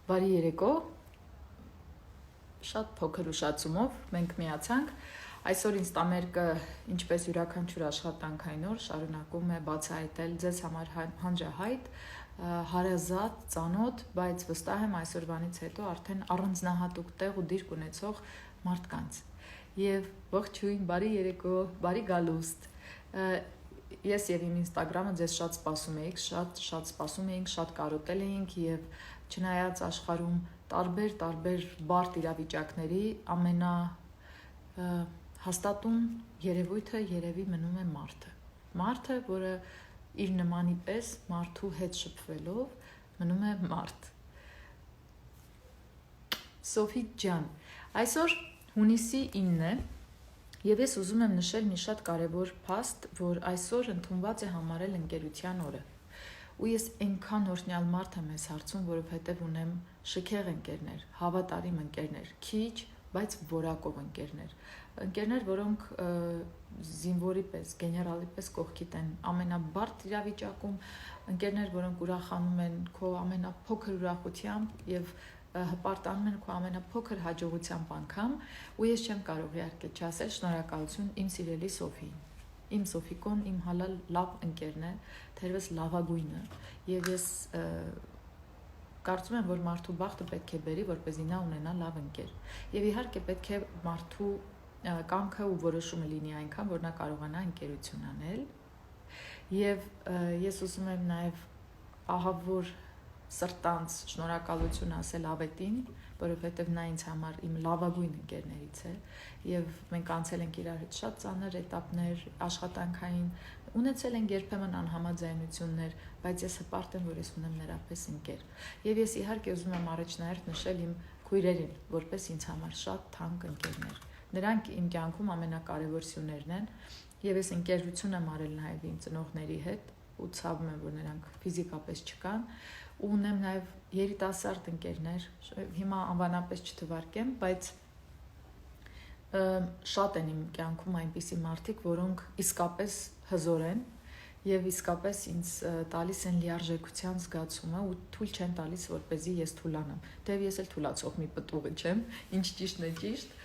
Բարի երեկո, շատ փոքր ուշացումով մենք միացանք։ Այսօր ինձ տամերկը, ինչպես յուրաքանչյուր աշխատանքային օր, շարունակում է բացահայտել ձեզ համար հանրահայտ, հարազատ, ծանոթ, բայց վստահ եմ այսօրվանից հետո արդեն առանձնահատուկ տեղ ու դիրք ունեցող մարդկանց։ Եվ ողջույն, բարի երեկո, բարի գալուստ։ Ես եւ իմ Instagram-ը ձեզ շատ սպասում էինք, շատ սպասում էինք, շատ կարոտել էինք եւ չնայած աշխարհում տարբեր բարդ իրավիճակների ամենա հաստատուն երևույթը երևի մնում է մարդը։ Մարդը, որը իր նմանի պես մարդու հետ շփվելով մնում է մարդ։ Սոֆի ջան, այսօր հունիսի 9-ն է եւ ես ուզում եմ նշել մի շատ կարեւոր փաստ, որ այսօր ընդունված է համարել ընկերության օրը։ Ու ես այնքան օրհնյալ մարդ եմ ես հարցում, որովհետև ունեմ շքեղ ընկերներ, հավատարիմ ընկերներ, քիչ, բայց որակով ընկերներ։ Ընկերներ, որոնք զինվորի պես, գեներալի պես կողքիդ են ամենաբարդ իրավիճակում, ընկերներ, որոնք ուրախանում են քո ամենափոքր ուրախությամբ եւ հպարտանում են քո ամենափոքր հաջողությամբ անգամ, ու ես չեմ կարող իհարկե չասել շնորհակալություն իմ սիրելի Սոֆիին։ Իմ Սոֆիկոն իմ հալալ լավ ընկերն է, թերևս լավագույնը, եւ ես կարծում եմ, որ մարդու բախտը պետք է բերի, որպեսզի նա ունենա լավ ընկեր։ Եվ իհարկե պետք է մարդու կամքը ու որոշումը լինի այնքան, որ նա կարողանա ընկերություն անել։ Եվ ես ուզում եմ նաեւ ահավոր սրտանց շնորհակալություն ասել Ավետին, որովհետև նա ինձ համար իմ լավագույն ընկերներից է եւ մենք անցել ենք իրար հետ շատ ծանր էտապներ աշխատանքային, ունեցել ենք երբեմն անհամաձայնություններ, բայց ես հպարտ եմ, որ ես ունեմ նրա պես ընկեր։ Եվ ես իհարկե ուզում եմ առաջնահերթ նշել իմ քույրերին, որպես ինձ համար շատ թանկ ընկերներ։ Նրանք իմ կյանքում ամենակարևոր սյուներն են եւ ես ընկերություն եմ արել նաեւ իմ ծնողների հետ ու ցավում եմ, որ նրանք ֆիզիկապես չկան, ու ունեմ նաև երիտասարդ ընկերներ, հիմա անվանապես չթվարկեմ, բայց շատ են իմ կյանքում այնպիսի մարդիկ, որոնք իսկապես հզոր են եւ իսկապես ինձ տալիս են լիարժեքության զգացումը ու թույլ չեն տալիս, որպեսզի ես թուլանամ։ Դեւ ես էլ թուլացող մի պտուղը չեմ, ինչ ճիշտն է ճիշտ։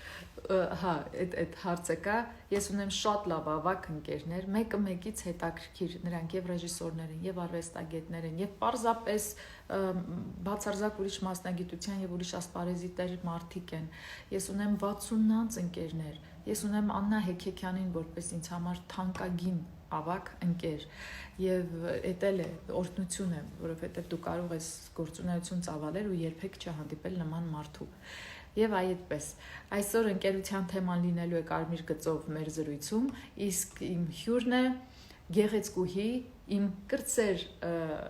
Հա, այդ հարցը կա, ես ունեմ շատ լավ ավակ ընկերներ, մեկը մեկից հետաքրքիր, նրանք եւ ռեժիսորներ են, եւ արվեստագետներ են, եւ պարզապես բացարձակ ուրիշ մասնագիտության եւ ուրիշ ասպարեզի տեր մարդիկ են։ Ես ունեմ 60-ից ընկերներ։ Ես ունեմ Աննա Հեքեքյանին, որպես ինձ համար թանկագին ավակ ընկեր, եւ էդ էլ է օրհնություն է, որովհետեւ դու կարող ես գործունեություն ծավալել ու երբեք չհանդիպել նման մարդու։ Եվ այդպես, այսօր ընկերության թեման լինելու է կարմիր գծով մեր զրույցում, իսկ իմ հյուրն է գեղեցկուհի, իմ կրտսեր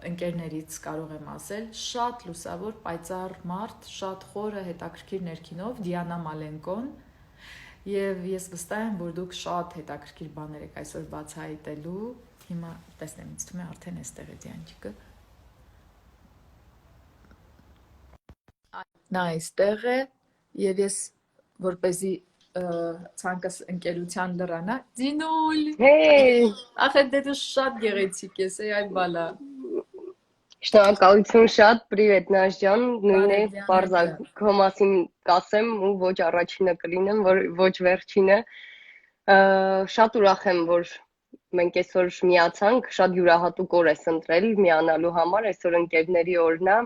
ընկերներից կարող եմ ասել, շատ լուսավոր, պայծառ մարդ, շատ խորը հետաքրքիր ներքինով, Դիանա Մալենկոն, եւ ես վստահ եմ, որ դուք շատ հետաքրքիր բաներ եք այսօր բացահայտելու, հիմա տեսնեմ, ինձ թվում է արդեն էստեղ է Դիանջիկը։ Նա այստեղ է, եւ ես որպեսզի ցանկս ընկերության լրանա, Զինուլ, Hey, ախր դու շատ գեղեցիկ ես, այ բալա։ շնորհակալություն շատ, привет, Նաշ ջան, նույնն է, Բարև բարձա Դիանա ջան։ քո մասին կասեմ ու ոչ առաջինը կլինեմ, ոչ վերջինը։ Շատ ուրախ եմ, որ մենք այսօր միացանք, շատ յուրահատուկ օր ես ընտրել միանալու համար, այսօր ընկերների օրն է,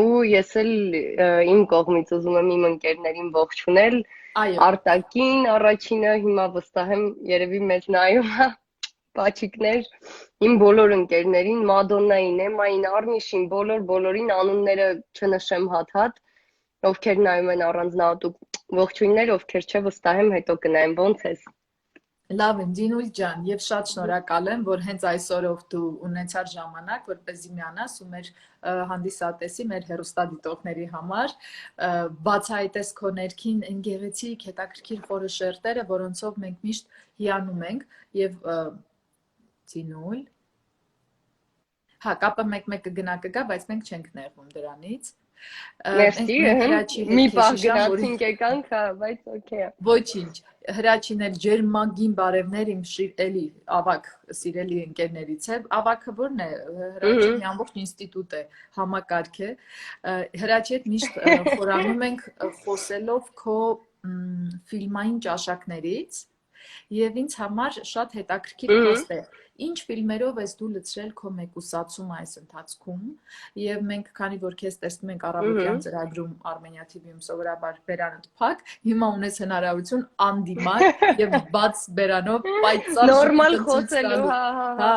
ու ես էլ իմ կողմից ուզում եմ իմ ընկերներին ողջունել, Այո, Արտակին առաջինը, հիմա վստահ եմ երևի մեզ նայում է, Պաչիկներ, իմ բոլոր ընկերներին, Մադոննային, Էմային, Արմիշին, բոլորին անունները չնշեմ հատ-հատ, ովքեր նայում են առանձնահատուկ ողջույններ, ովքեր չէ, վստահ եմ հետո կնայեն, ոնց ես։ լավ եմ, Զինուլ ջան, եւ շատ շնորհակալ եմ, որ հենց այսօրով դու ունեցար ժամանակ, որպեսզի միանաս ու մեր հանդիսատեսի, մեր հեռուստադիտողների համար բացահայտես քո ներքին գեղեցիկ, հետաքրքիր խորը շերտերը, որոնցով մենք միշտ հիանում ենք եւ Զինուլ, հա, կապը մեկ-մեկը գնա կգա, բայց մենք չենք նեղվում դրանից։ Մերսի, Հրաչի հետ մի պահ քեշիշան, որի գնացինք եկանք, հա, բայց օքեյ է։ ոչինչ, Հրաչիներ ջերմագին բարևներ իմ էլի ավակ սիրելի ընկերներից է, ավակը որն է, Հրաչի մի ամբողջ ինստիտուտ է, համակարգ է, Հրաչի հետ միշտ խորանում ենք խոսելով քո ֆիլմային ճաշակներից եւ ինձ համար շատ հետաքրքիր փաստ է։ Ինչ ֆիլմերով ես դու լցրել քո մեկուսացումը այս ընթացքում եւ մենք քանի որ քեզ տեսնում ենք առավոտյան ծրագրում Armenia TV-ում սովորաբար բերանդ փակ, հիմա ունես հնարավորություն անդիմակ եւ բաց բերանով պայծառ նորմալ խոսելու, հա,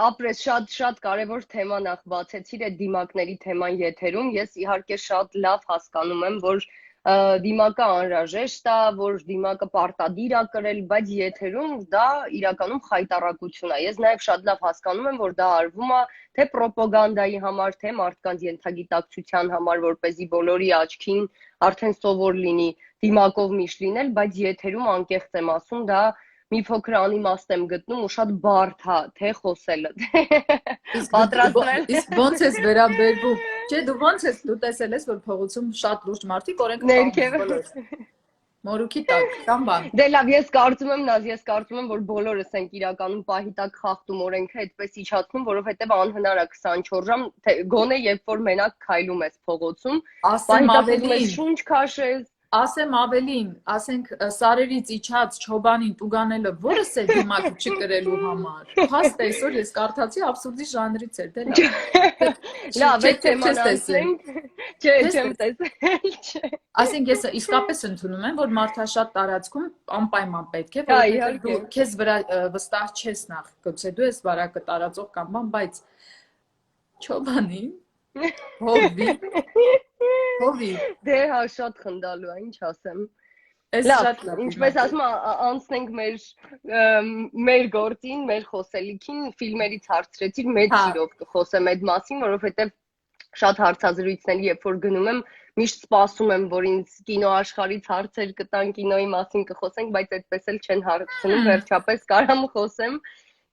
ապրես շատ կարևոր թեմա նախ բացեցիր այդ դիմակների թեման եթերում, ես իհարկե շատ լավ հասկանում եմ, որ դիմակը անհրաժեշտ է, որ դիմակը պարտադիր է կրել, բայց եթերում դա իրականում խայտառակություն է։ Ես նաև շատ լավ հասկանում եմ, որ դա արվում է թե ռոպագանդայի համար, թե մարդկանց ենթագիտակցության համար, որպեսզի բոլորի աչքին արդեն սովոր լինի դիմակով միշտ լինել, բայց եթերում անկեղծ եմ ասում, դա մի փոքր անիմաստ եմ գտնում ու շատ բարդ է, թե խոսելը։ Պատրաստվել։ Իսկ ոնց ես վերաբերվում։ Չէ, դու ոնց ես, դու տեսել ես, որ փողոցում շատ լուրջ մարդիկ օրենքը պահում բոլոր։ Մորուքի տակ, կամ բան։ Դե լավ, ես կարծում եմ, որ բոլորս ենք իրականում պահի տակ խախտում օրենքը, այդպես իջացնում, որովհետև անհնար է 24 ժամ, գոնե երբ որ մենակ քայլում ես փողոցում, ասեմ ավելին, շունչ քաշես, ասեմ ավելին, ասենք սարերից իջած չոբանին տուգանելը որս է դիմակը չկրելու համար։ Փաստ այսօր ես կարդացի абսուրդի ժանրից էր, դե լավ։ Լավ, այդ թեման ասենք։ Չէ, չեմ տեսել։ Ասենք ես իսկապես ընդունում եմ, որ մարդաշատ տարածքում անպայման պետք է, որովհետև դու քեզ վրա վստահ չես նախ, գուցե դու ես վարակը տարածող կամ բան, բայց չոբանին Հովի։ Դե հա շատ խնդալու է, ինչ ասեմ։ Լավ, ինչպես ասում անցնենք մեր գործին, մեր խոսելիքին, ֆիլմերից հարցրեցիր, մեծ սիրով կխոսեմ այդ մասին, որովհետև շատ հարցազրույցների, երբ որ գնում եմ, միշտ սպասում եմ, որ ինձ կինոաշխարհից հարցեր կտան, կինոյի մասին կխոսենք, բայց այդպես էլ չեն հարցնում, վերջապես կարամ խոսեմ։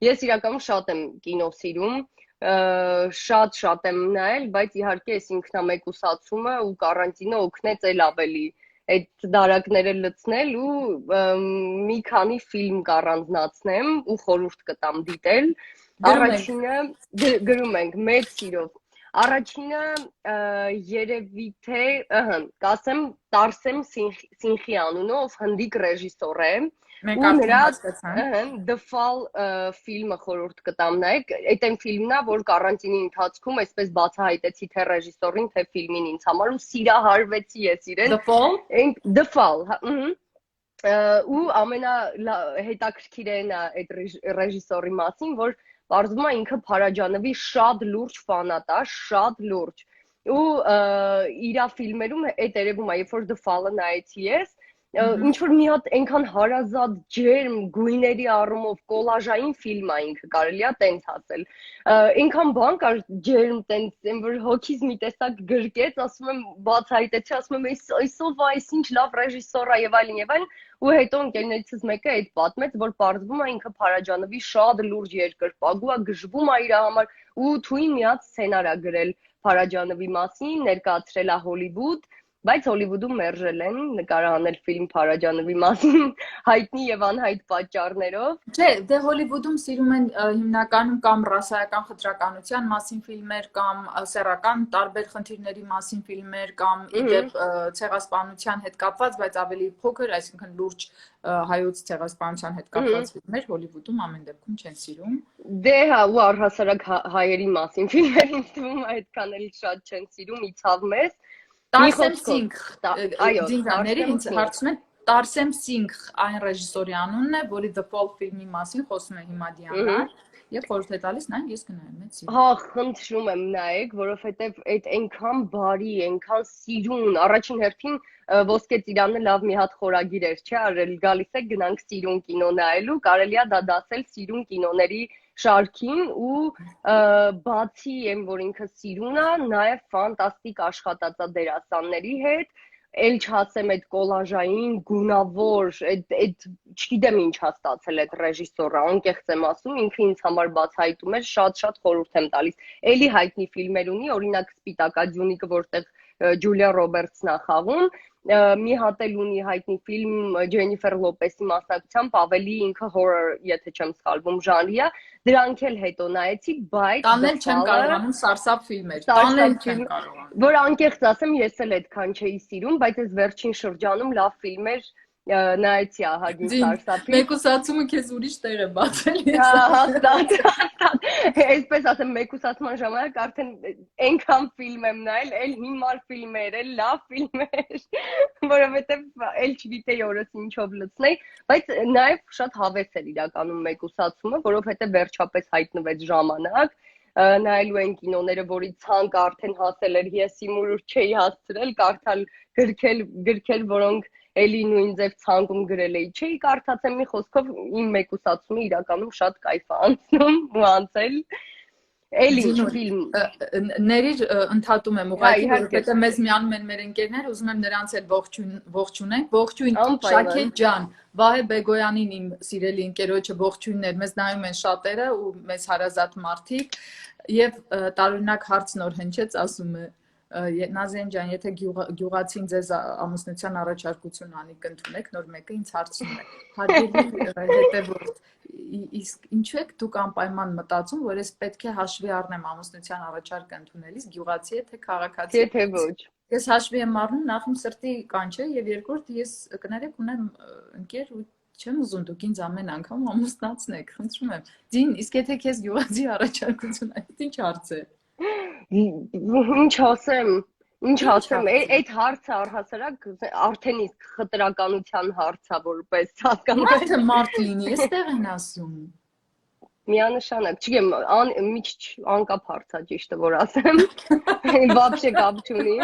Ես իրականում շատ եմ կինո սիրում, շատ եմ նայել, բայց իհարկե այս ինքնամեկուսացումը ու կարանտինը օգնեց էլ ավելի այդ դարակները լցնել ու մի քանի ֆիլմ կառանձնացնեմ ու խորհուրդ կտամ դիտել։ Առաջինը գրում ենք մեծ սիրով։ Առաջինը երևի թե, կասեմ Տարսեմ Սինխի անունով հնդիկ ռեժիսոր է։ Մենք ու նրա հասկացանք The Fall ֆիլմը խորհուրդ կտամ նայեք, այդ այն ֆիլմն է, որ կարանտինի ընթացքում այսպես բացահայտեցի թե ռեժիսորին, թե ֆիլմին ինձ համար ու սիրահարվեցի ես իրեն։ The Fall, ու ամենահետաքրքիրն է այդ ռեժիսորի մասին, որ պարզվում է ինքը Փարաջանովի շատ լուրջ ֆանատ է, շատ լուրջ։ Ու իր ֆիլմերում այդ երևում է, երբ որ The Fall-ը նայեցի ես, ինչ որ մի հատ այնքան հարազատ ջերմ գույների առումով կոլաժային ֆիլմ է ինքը, կարելի է տենց ասել։ Այնքան բան կար ջերմ տենց, այն որ հոգիս մի տեսակ գրկեց, ասում եմ բացահայտեցի, ասում եմ այսով այս ինչ լավ ռեժիսոր է եւ այլն, ու հետո ընկերներիցս մեկը այդ պատմեց, որ պարզվում է ինքը Փարաջանովի շատ լուրջ երկրպագու է, գժվում է իր համար ու թույն մի հատ սցենար է գրել Փարաջանովի մասին, ներկայացրել է Հոլիվուդ, բայց Հոլիվուդում մերժել են նկարահանել ֆիլմ Փարաջանովի մասին հայտնի եւ անհայտ պատճառներով։ Չէ, դե Հոլիվուդում սիրում են հիմնականում կամ ռասայական խտրականության մասին ֆիլմեր, կամ սեռական տարբեր խնդիրների մասին ֆիլմեր, կամ իդեպ ցեղասպանության հետ կապված, բայց ավելի փոքր, այսինքն լուրջ հայոց ցեղասպանության հետ կապված ֆիլմեր Հոլիվուդում ամեն դեպքում չեն սիրում։ Դե հա, ու առհասարակ հայերի մասին ֆիլմեր ինձ թվում է այդքան էլ շատ չեն սիրում, իցավ մեզ։ Տարսեմ Սինգ, դինգաների ինձ հարցնում են Տարսեմ Սինգ այն ռեժիսորի անունն է, որի The Fall ֆիլմի մասին խոսում է հիմա Դիանան, եւ խորհուրդ է տալիս նայեք, ես կնայեմ մեծ սիրով։ Հա, խնդրում եմ նայեք, որովհետեւ այդ այնքան բարի, այնքան սիրուն, առաջին հերթին Ոսկե ծիրանը լավ մի հատ խորագիր էր, չէ՞, արել գալիս է գնանք սիրուն կինո նայելու, կարելի է դա դասել սիրուն կինոների շարքին ու բացի այն որ ինքը սիրուն է, նաև ֆանտաստիկ աշխատած է դերասանների հետ, էլ չասեմ այդ կոլաժային, գունավոր, այդ չգիտեմ ինչ ա ստացել այդ ռեժիսորը, անկեղծ եմ ասում, ինքը ինձ համար բացահայտում էր, շատ-շատ խորհուրդ եմ տալիս։ Էլի հայտնի ֆիլմեր ունի, օրինակ Սպիտակաձյունիկը, որտեղ Ջուլիա Ռոբերտսն ա խաղում, մի հատ էլ ունի հայտնի ֆիլմ Ջենիֆեր Լոպեսի մասնակցությամբ, ավելի ինքը horror, եթե չեմ սխալվում, ժանրի է, դրանք էլ հետո նայեցի, բայց տանել չեմ կարողանում սարսափ ֆիլմեր, տանել չեմ կարողանում։ Որ անկեղծ ասեմ, ես էլ այդքան չէի սիրում, բայց այս վերջին շրջանում լավ ֆիլմեր նայեցի ահագին սարսափի։ Մեկուսացումը քեզ ուրիշ տեղ է բացել։ Հաստատ։ Այսպես ասեմ, մեկուսացման ժամանակ արդեն այնքան ֆիլմ եմ նայել, էլ հիմար ֆիլմեր, էլ լավ ֆիլմեր, որովհետև էլ չգիտեի օրս ինչով լցնեի, բայց նաև շատ հավես էր իրականում մեկուսացումը, որովհետև վերջապես հայտնվեց ժամանակ, նայելու են կինոները, որի ցանկը արդեն հասել էր, ես իմ ուր չէի հասցրել, կարդալ գրքեր, որոնք էլի նույն ձև ցանկում գրել էի, չէի կարդացել, մի խոսքով իմ մեկուսացումը իրականում շատ կայֆ է անցնում ու անցել։ Էլ ինչ ֆիլմ ներիր ընդհատում եմ ուղղակի, որովհետեւ մեզ միանում են մեր ընկերներ, ուզում եմ նրանց էլ ողջունենք, ողջույն Շաքեթ ջան, Վահե Բեգոյանին իմ սիրելի ընկերոջը ողջույններ, մեզ նայում են շատերը ու մեզ հարազատ մարդիկ եւ տարօրինակ հարց նոր հնչեց, ասում է Նազեն ջան, եթե գյուղացին ձեզ ամուսնության առաջարկություն անի, կընդունեք, նոր մեկը ինձ հարցնում է։ Հարգելի հետևորդ, իսկ ինչու եք դուք անպայման մտածում, որ ես պետք է հաշվի առնեմ ամուսնության առաջարկը ընդունելիս գյուղացի է թե քաղաքացի։ Եթե ոչ։ Ես հաշվի եմ առնում նախ իմ սրտի կանչը եւ երկրորդ ես կներեք ունեմ ընկեր ու չեմ ուզում դուք ինձ ամեն անգամ ամուսնացնեք, խնդրում եմ։ Ձին, իսկ եթե քեզ գյուղացի առաջարկություն այդ ինչ հարց է։ Ինչ ասեմ, այդ հարցը առհասարակ արդեն իսկ խտրականության հարց է, որպես հասկանում եք։ Մարդը մարդ լինի, այստեղ են ասում։ Միանշանակ, չգիտեմ, մի քիչ անկապ հարց է ճիշտը, որ ասեմ։ Вообще կապ չունի։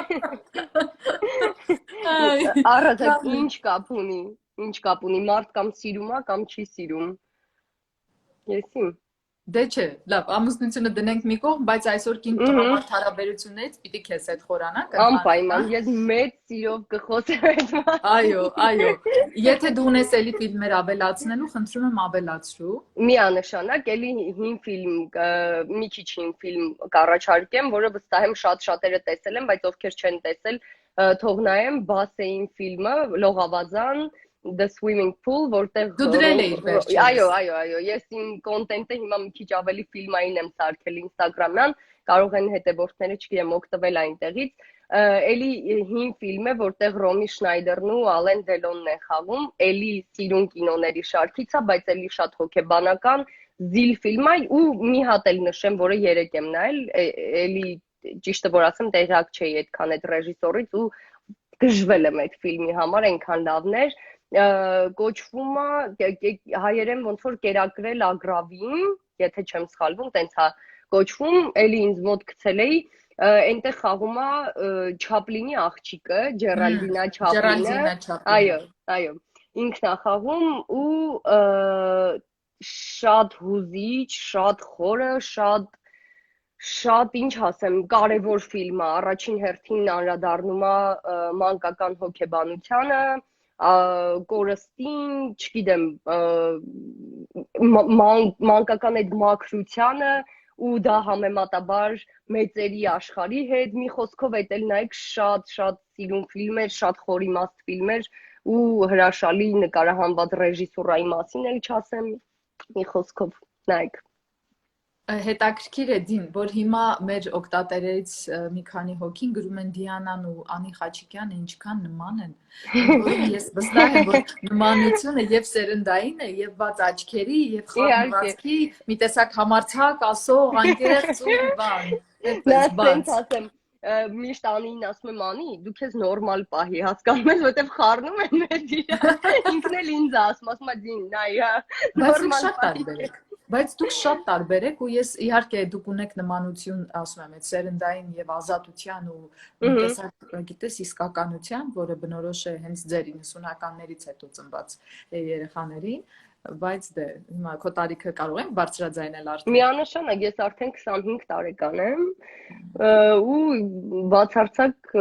Առհասարակ ինչ կապ ունի, մարդ կամ սիրում է, կամ չի սիրում։ Եսիմ։ Դե չէ, լավ, ամուսնությունը դնենք մի կողմ, բայց այսօր կին տղամարդ հարաբերություններից պիտի քեզ հետ խորանանք։ Անպայման, ես մեծ սիրով կխոսեմ այդ Այո, այո։ Եթե դու ունես էլի ֆիլմեր ավելացնելու, խնդրում եմ ավելացրու։ Միանշանակ, էլի հին ֆիլմ, մի քիչ հին ֆիլմ կառաջարկեմ, որը վստահ եմ շատ-շատերը տեսել են, բայց ովքեր չեն տեսել, թող նայեմ Բասեին ֆիլմը, Լողավազան The Swimming Pool, որտեղ Դու դրել էիր վերջերս։ Այո, ես իմ կոնտենտը հիմա մի քիչ ավելի ֆիլմային եմ սարքել Instagram-յան, կարող են հետևորդները, չգիտեմ, օգտվել այնտեղից։ Էլի հին ֆիլմ է, որտեղ Ռոմի Շնայդերն ու Ալեն Դելոնն են խաղում, էլի սիրուն կինոների շարքից է, բայց էլի շատ հոգեբանական, զիլ ֆիլմ է ու մի հատ էլ նշեմ, որը երեք եմ նայել, էլի ճիշտը որ ասեմ, տեղյակ չէի այդքան այդ ռեժիսորից ու գժվել եմ այդ ֆիլմի համար, այնքան լավն էր։ Կոչվում է հայերեն ոնց որ կերակրել ագրավին, եթե չեմ սխալվում, տենց է կոչվում, էլի ինձ մոտ գցել էի, այնտեղ խաղում է Չապլինի աղջիկը, Ջերալդինա Չապլինը, այո, ինքն է խաղում ու շատ հուզիչ, շատ խորը, շատ ինչ ասեմ, կարևոր ֆիլմ է, առաջին հերթին անդրադառնում է մանկական հոգեբանությանը, կորստին, չգիտեմ, մանկական այդ մաքրությանը ու դա համեմատաբար մեծերի աշխարհի հետ, մի խոսքով այդ էլ նայեք շատ սիրուն ֆիլմ էր, շատ խորիմաստ ֆիլմ էր ու հրաշալի նկարահանված ռեժիսուրայի մասին էլ չասեմ, մի խոսքով նայեք։ Հետաքրքիր է Դին, որ հիմա մեր օգտատերերից մի քանի հոգին գրում են Դիանան ու Անի Խաչիկյանը ինչքան նման են, որ ես վստահ եմ, որ նմանությունը եւ սերնդային է, եւ բաց աչքերի, եւ խառնվածքի, մի տեսակ համարցակ, ասող, անկեղծ ու բան։ Այդպես ասեմ, միշտ Անին ասում եմ Անի, դու քեզ նորմալ պահի, հասկանում ես, որտեվ խառնում են մեզ իրար, ինքն էլ ինձ ասում է Դին, նայ, նորմալ պահի։ Բայց դուք շատ տարբեր եք ու ես իհարկե դուք ունեք նմանություն, ասում եմ, այդ սերնդային եւ ազատության ու մի տեսակ, գիտես, իսկականության, որը բնորոշ է հենց ձեր 90-ականներից հետո ծնված երեխաներին, Բայց դե, հիմա քո տարիքը կարող ենք բարձրաձայնել արդեն։ Միանշանակ ես արդեն 25 տարեկան եմ ու բացարձակ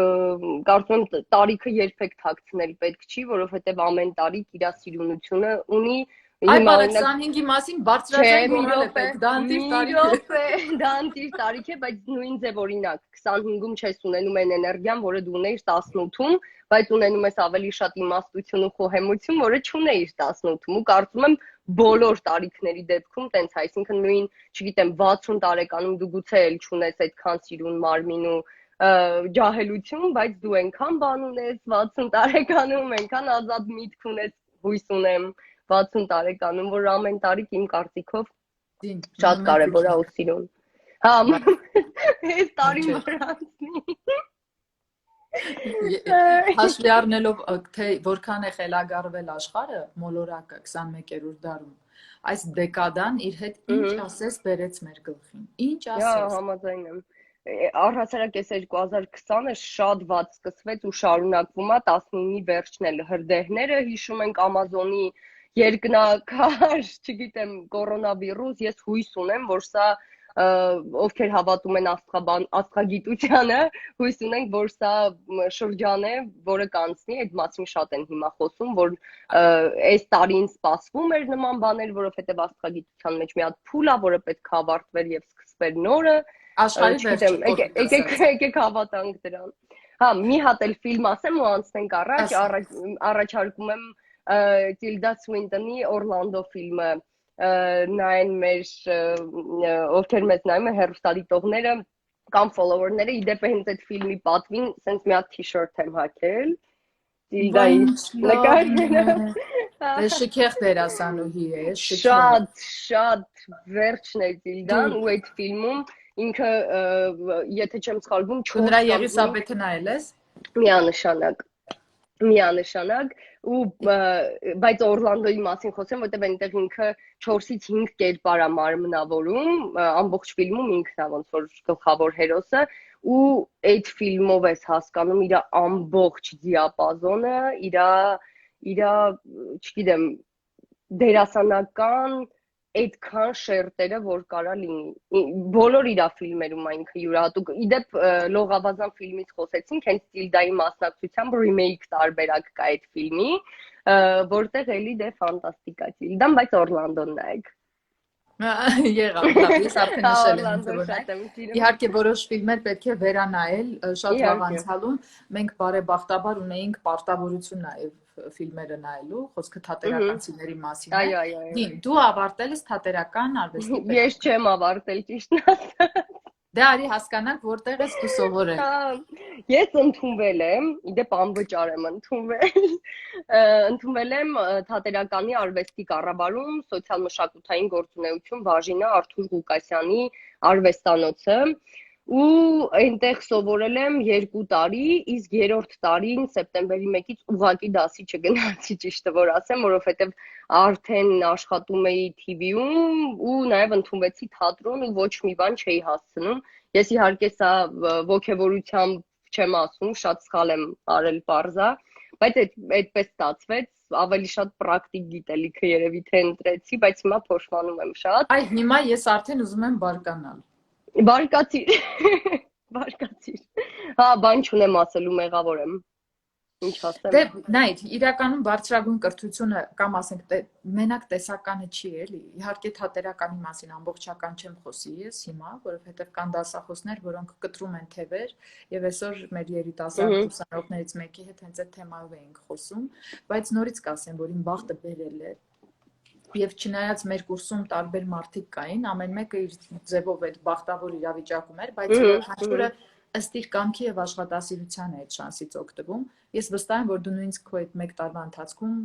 կարծում եմ տարիքը երբեք թաքցնել պետք չի, որովհետև ամեն տարիք իր սիրունությունը ունի։ Այ Հիմա բարը օրինակ 25-ի մասին չէ, բարձրաձայն մի գոռալ է րոպե, պետք, դա անտիր մի տարիք է։ րոպե, դա անտիր տարիք է, բայց նույն ձև օրինակ 25-ում չես ունենում այն էներգիան, որը դու ունեիր 18-ում, բայց ունենում ես ավելի շատ իմաստություն ու խոհեմություն, որը չունեիր 18-ում, ու կարծում եմ բոլոր տարիքների դեպքում տենց, այսինքն նույն, չգիտեմ, 60 տարեկանում դու գուցե էլ չունես այդքան սիրուն մարմին ու ջահելություն, բայց դու այնքան բան ունես 60 տարեկանում, այնքան ազատ միտք ունես, հույս ունեմ 60 տարեկանում, որ ամեն տարիք իմ կարծիքով Դին, շատ կարևոր է ու սիրուն։ Հա, այս տարին Չէ։ որ անցնի։ Հաշվի առնելով թե որքան է խելագարվել աշխարհը մոլորակը 21-րդ դարում, այս դեկադան իր հետ ինչ ասես բերեց մեր գլխին։ Ինչ Հա, ասես։ համաձայն եմ։ Առհասարակ այս 2020-ը շատ վատ սկսվեց ու շարունակվում է 19-ի վերջն էլ հրդեհները հիշում ենք Ամազոնի երկնակար, չգիտեմ, կորոնավիրուս, ես հույս ունեմ, որ սա ովքեր հավատում են աստղագիտությանը, հույս ունենք, որ սա շրջան է, որը կանցնի, այդ մասին շատ են հիմա խոսում, որ այս տարին սպասվում էր նման բաներ, որովհետև աստղագիտության մեջ մի հատ փուլ է, որը պետք է ավարտվեր եւ սկսվեր նորը, Աշխարհի վերջը կոռուպցիա։ եկեք հավատանք դրան։ Հա, մի հատ էլ ֆիլմ ասեմ ու անցնենք առաջ, առաջարկում եմ Տիլդա Սվինտոնի Օրլանդո ֆիլմը նայեն մեր ովքեր մեզ նայում են հեռուստադիտողները կամ follower-ները, իդեպ հենց այդ ֆիլմի պատվին սենց մի հատ t-shirt եմ հագել Տիլդայի նկարները Շքեղ դերասանուհի է, շատ վերջն է Տիլդան ու այդ ֆիլմում ինքը եթե չեմ սխալվում 4 նրա Եղիսաբեթը նայել ես։ Միանշանակ ու բայց Օրլանդոյի մասին խոսեմ, որտեղ այնտեղ ինքը 4-ից 5 կերպար է մարմնավորում, ամբողջ ֆիլմում ինքն է ոնց որ գլխավոր հերոսը ու այդ ֆիլմով ես հասկանում իր ամբողջ դիապազոնը, իր չգիտեմ դերասանական այդքան շերտերը, որ կարա լինի։ Բոլոր իր ֆիլմերում ինքը յուրահատուկ։ Իդեպ Լողավազան ֆիլմից խոսեցինք, հենց Տիլդայի մասնակցությամբ ռիմեյք տարբերակ կա այդ ֆիլմի, որտեղ էլի դե ֆանտաստիկա Տիլդան, բայց Օրլանդոն նայեք։ Եղավ, լավ, ես արդեն նշել եմ ինձ որ իհարկե որոշ ֆիլմեր պետք է վերանայել շատ վաղ անցյալում, մենք բարեբախտաբար ունեինք պարտավորություն նաև ֆիլմերը նայելու, խոսքը թատերականցիների մասին է։ Դին, դու ավարտել ես թատերական արվեստի պետ։ Ես չեմ ավարտել, ճիշտն ասած։ Դե արի հասկանանք որտեղ ես դու սովորել։ Ես ընդունվել եմ, իդեպ անվճար եմ ընդունվել։ Ընդունվել եմ թատերականի արվեստի կառավարում սոցիալ-մշակութային գործունեություն բաժինը Արթուր Ղուկասյանի արվեստանոցը ու այնտեղ սովորել եմ 2 տարի, իսկ 3-րդ տարին սեպտեմբերի 1-ից ուղղակի դասի չգնացի, ճիշտը որ ասեմ, որովհետև արդեն աշխատում էի TV-ում ու նաև ընդունվեցի թատրոն ու ոչ մի բան չէի հասցնում։ Ես իհարկե սա ոգևորությամբ չեմ ասում, շատ սխալ եմ արել պարզա, բայց այդպես ստացվեց, ավելի շատ պրակտիկ գիտելիքը երևի թե ընտրեցի, բայց հիմա փոշմանում եմ շատ։ Այ հիմա ես արդեն ուզում եմ բարկանալ։ Բարկացիր։ Հա, բան չունեմ ասելու, մեղավոր եմ։ Ինչ ասեմ։ Դե, նայ, իրականում բարձրագույն կրթությունը կամ ասենք մենակ տեսականը չի էլի։ Իհարկե թատերականի մասին ամբողջական չեմ խոսի ես հիմա, որովհետև կան դասախոսներ, որոնք կտրում են թևեր, եւ այսօր մեր երիտասարդ ուսանողներից մեկի հետ հենց այդ թեմայով էինք խոսում, բայց նորից կասեմ, որ իմ բախտը բերել է Եվ չնայած մեր կուրսում տարբեր մարդիկ կային, ամեն մեկը իր ձևով այդ բախտավոր իրավիճակում էր, բայց յուրաքանչյուրը ըստ իր կամքի եւ աշխատասիրության է այդ շանսից օգտվում։ Ես վստահ եմ, որ դու նույնիսկ քո այդ 1 տարվա ընթացքում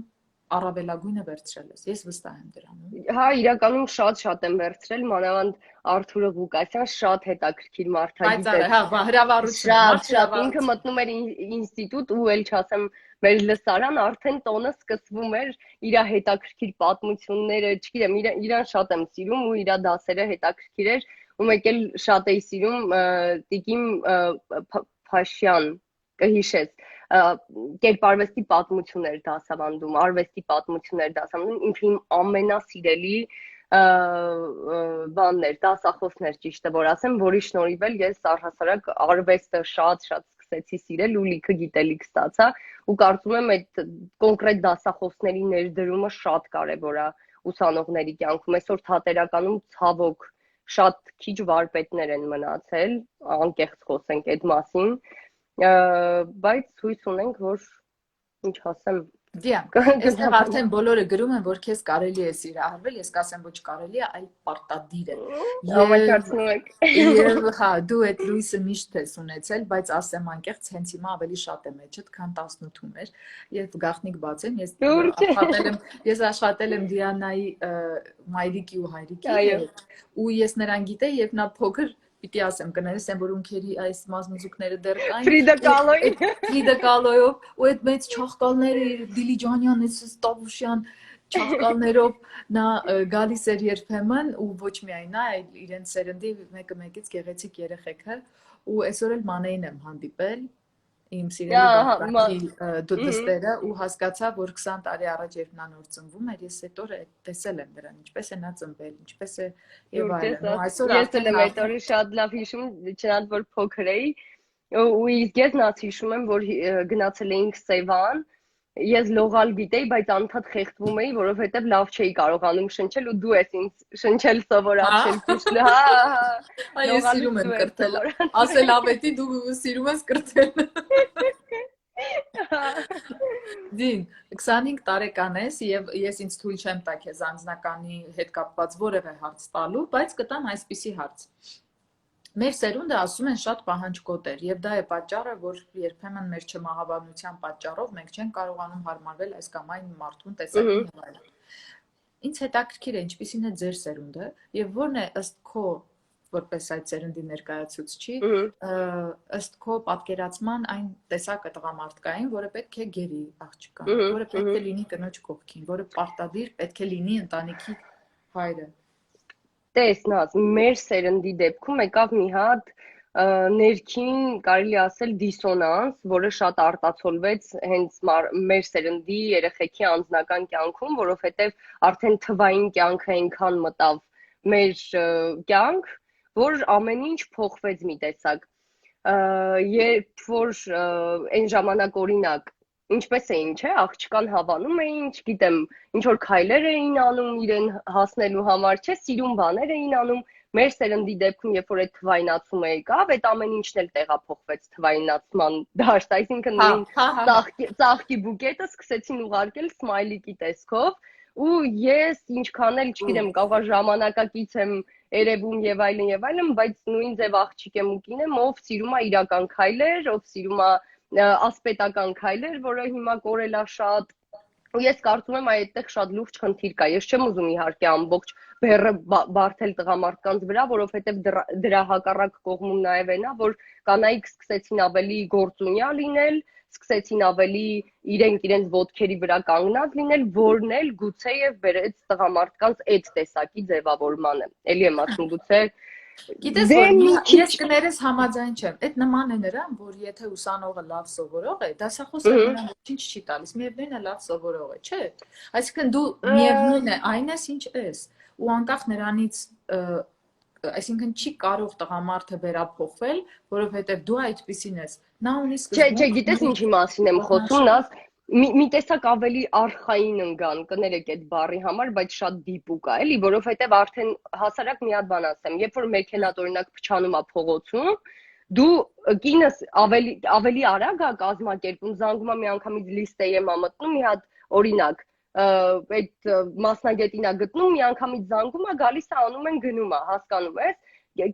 առավելագույնը վերցրել ես։ Ես վստահ եմ դրանում։ Հա, իրականում շատ եմ վերցրել, մանավանդ Արթուրը Ղուկասյան շատ հետաքրքիր մարդագիտ է։ Բայց հա, հրավառություն, շատ ինքը մտնում էր ինստիտուտ ու էլ չասեմ մեր լսարան արդեն տոնը սկսվում էր իր հետաքրքիր պատմությունները, չգիտեմ, իրան շատ եմ սիրում ու իր դասերը հետաքրքիր էր ու մեկ էլ շատ էի սիրում Տիկին Փաշյան կհիշես կերպարվեստի պատմություններ դասավանդում, արվեստի պատմություններ դասավանդում, ինքը իմ ամենասիրելի բաններ, դասախոսներ ճիշտը որ ասեմ, որի շնորհիվ էլ ես առհասարակ արվեստը շատ սկսեցի սիրել ու լիքը գիտելիք ստացա ու կարծում եմ այդ կոնկրետ դասախոսների ներդրումը շատ կարևոր է ուսանողների կյանքում։ Այսօր թատերականում ցավոք շատ քիչ վարպետներ են մնացել, անկեղծ խոսենք այդ մասին, բայց հույս ունենք, որ ինչ ասեմ, Դիան, այստեղ արդեն բոլորը գրում են, որ քեզ կարելի է սիրահարվել, ես կասեմ ոչ կարելի է, այլ պարտադիր է։ Համաչարցնում եք։ Եվ հա, դու այդ լույսը միշտ ես ունեցել, բայց ասեմ անկեղծ, հենց հիմա ավելի շատ է մեջդ, քան 18-ում էր, եւ գաղտնիք բացեմ, ես աշխատել եմ Դիանայի մայրիկի ու հայրիկի հետ, ու ես նրան գիտեի, եւ նա փոքր պիտի ասեմ, կներես են, որ ունքերի այս մազմզուկները դեռ կային։ Ֆրիդա Կալոյով, ու այդ մեծ չաղկալները Դիլիջանյան, Ստավուշյան չաղկալներով նա գալիս էր երբեմն ու ոչ միայն նա, այլ իրենց սերնդի մեկը մեկից գեղեցիկ երեխեքը, ու այսօր էլ Մանեին եմ հանդիպել իմ սիրելի դստերը ու հասկացա, որ 20 տարի առաջ երբ նա նոր ծնվում էր, ես այդ օրը տեսել եմ նրան, ինչպես է նա ծնվել, ինչպես է եւ այլն։ Ու այսօր ես էլ այդ օրը շատ լավ հիշում, չնայած որ փոքր էի, ու իսկ ես նա հիշում եմ, որ գնացել էինք Սևան, ես լողալ գիտեի, բայց անդադ խեղդվում էի, որովհետեւ լավ չէի կարողանում շնչել ու դու ես ինձ շնչել սովորացել ճիշտ։ Հա, ես սիրում եմ կրթել։ Ասել ավետի դու սիրում ես կրթել։ Դին, 25 տարեկան ես եւ ես ինձ թույլ չեմ տա քեզ անձնականի հետ կապված որևէ հարց տալու, բայց կտամ այսպիսի հարց։ Մեր սերունդը ասում են շատ պահանջկոտ էր եւ դա է պատճառը, որ երբեմն մեր չմահաբանության պատճառով մենք չենք կարողանում հարմարվել այս կամ այն մարդուն տեսակին եւ այլն։ Ինձ հետաքրքիր է ինչպիսին է ձեր սերունդը եւ որն է ըստ քո որպես այդ սերնդի ներկայացուցչի ըստ քո պատկերացման այն տեսակը տղամարդկային, որը պետք է գերի աղջկան, որը պետք է լինի կնոջ կողքին, որը պարտադիր պետք է լինի ընտանիքի հայրը։ Տեսնած, մեր սերնդի դեպքում եկավ մի հատ ներքին, կարելի ասել, դիսոնանս, որը շատ արտացոլվեց հենց մեր սերնդի երեխեքի անձնական կյանքում, որովհետև արդեն թվային կյանքը այնքան մտավ մեր կյանք, որ ամեն ինչ փոխվեց մի տեսակ։ Երբ որ այն ժամանակ օրինակ ինչպես էին, չէ, աղջկան հավանում էին, չգիտեմ, ինչ որ քայլեր էին անում իրեն հասնելու համար, չէ, սիրուն բաներ էին անում։ Մեր սերնդի դեպքում, երբ որ այդ թվայնացումը եկավ, այդ ամեն ինչն էլ տեղափոխվեց թվայնացման դաշտ, այսինքն ծաղկի բուկետը սկսեցին ուղարկել սմայլիկի տեսքով, ու ես ինչքան էլ, չգիտեմ, կարող է ժամանակակից եմ երևում եւ այլն, բայց նույն ձև աղջիկ եմ ու կին եմ, ով սիրում է իրական քայլեր, ով սիրում է ասպետական քայլեր, որը հիմա կորել է շատ, ու ես կարծում եմ այդտեղ շատ լուրջ խնդիր կա։ Ես չեմ ուզում իհարկե ամբողջ բեռը բարթել տղամարդկանց վրա, որովհետև դրա հակառակ կողմում նաև այն է, որ կանայք սկսեցին ավելի գործունյա լինել, սկսեցին ավելի իրենց ոտքերի վրա կանգնած լինել, որն էլ գուցեև բերեց տղամարդկանց այդ տեսակի ձևավորմանը։ Էլի եմ ասում, գուցե Գիտես որ ես կներես համաձայն չեմ, այդ նման է նրան, որ եթե ուսանողը լավ սովորող է, դասախոսը նրան ոչինչ չի տալիս, միևնույն է լավ սովորող է, չէ՞։ Այսինքն դու միևնույն է այն ես, ինչ ես, ու անկախ նրանից, այսինքն չի կարող տղամարդը վերափոխվել, որովհետև դու այդպիսին ես։ Նա ունի սկզբունք։ Չէ, գիտես ինչի մասին եմ խոսում, նա մի տեսակ ավելի արխային ընկան, կներեք այդ բառի համար, բայց շատ դիպուկ է, էլի, որովհետև արդեն հասարակ մի հատ բան ասեմ, երբ որ մեքենան օրինակ փչանում է փողոցում, դու կինս ավելի արագ է կազմակերպում, զանգում է մի անգամից լիստեյ եմ մտնում, մի հատ օրինակ այդ մասնագետին է գտնում, մի անգամից զանգում է, գալիս է անում են գնում է, հասկանում ես,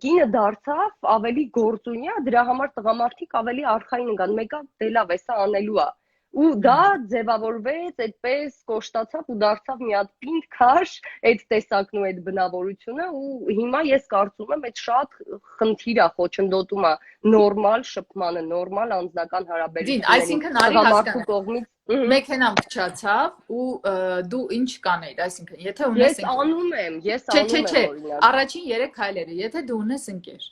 կինը դարձավ ավելի գործունյա, դրա համար տղամարդիկ ավելի արխային ընկան, մեկը դե լավ է, սա անելու է։ Ու դա ձևավորվեց, այդպես կոշտացավ ու դարձավ մի հատ պինդ քաշ այդ տեսակն ու այդ բնավորությունը ու հիմա ես կարծում եմ այդ շատ խնդիր է խոչընդոտում է նորմալ շփմանը, նորմալ անձնական հարաբերություններին։ Այսինքն արի հասկանամ։ Մեքենան փչացավ ու դու ինչ կանեիր, այսինքն եթե ունես Ես անում եմ օրինակ։ Չէ, առաջին 3 քայլերը, եթե դու ունես ընկեր։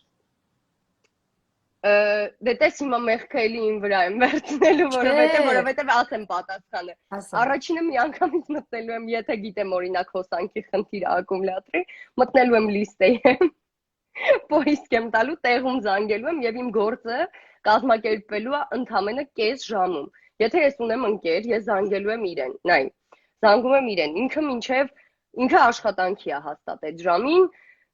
Դե տես հիմա մեղքը էլի իմ վրա եմ վերցնելու, որովհետև ասեմ պատասխանը։ Ասա։ Առաջինը մի անգամից մտնելու եմ, եթե գիտեմ օրինակ հոսանքի խնդիր ակումուլյատորի, մտնելու եմ լիստեի, պոիսկ եմ տալու, տեղում զանգելու եմ եւ իմ գործը կազմակերպվելու է ընդամենը կես ժամում։ Եթե ես ունեմ ընկեր, ես զանգելու եմ իրեն, նայ, զանգում եմ իրեն, ինքը աշխատանքի է հաստատել ժամին,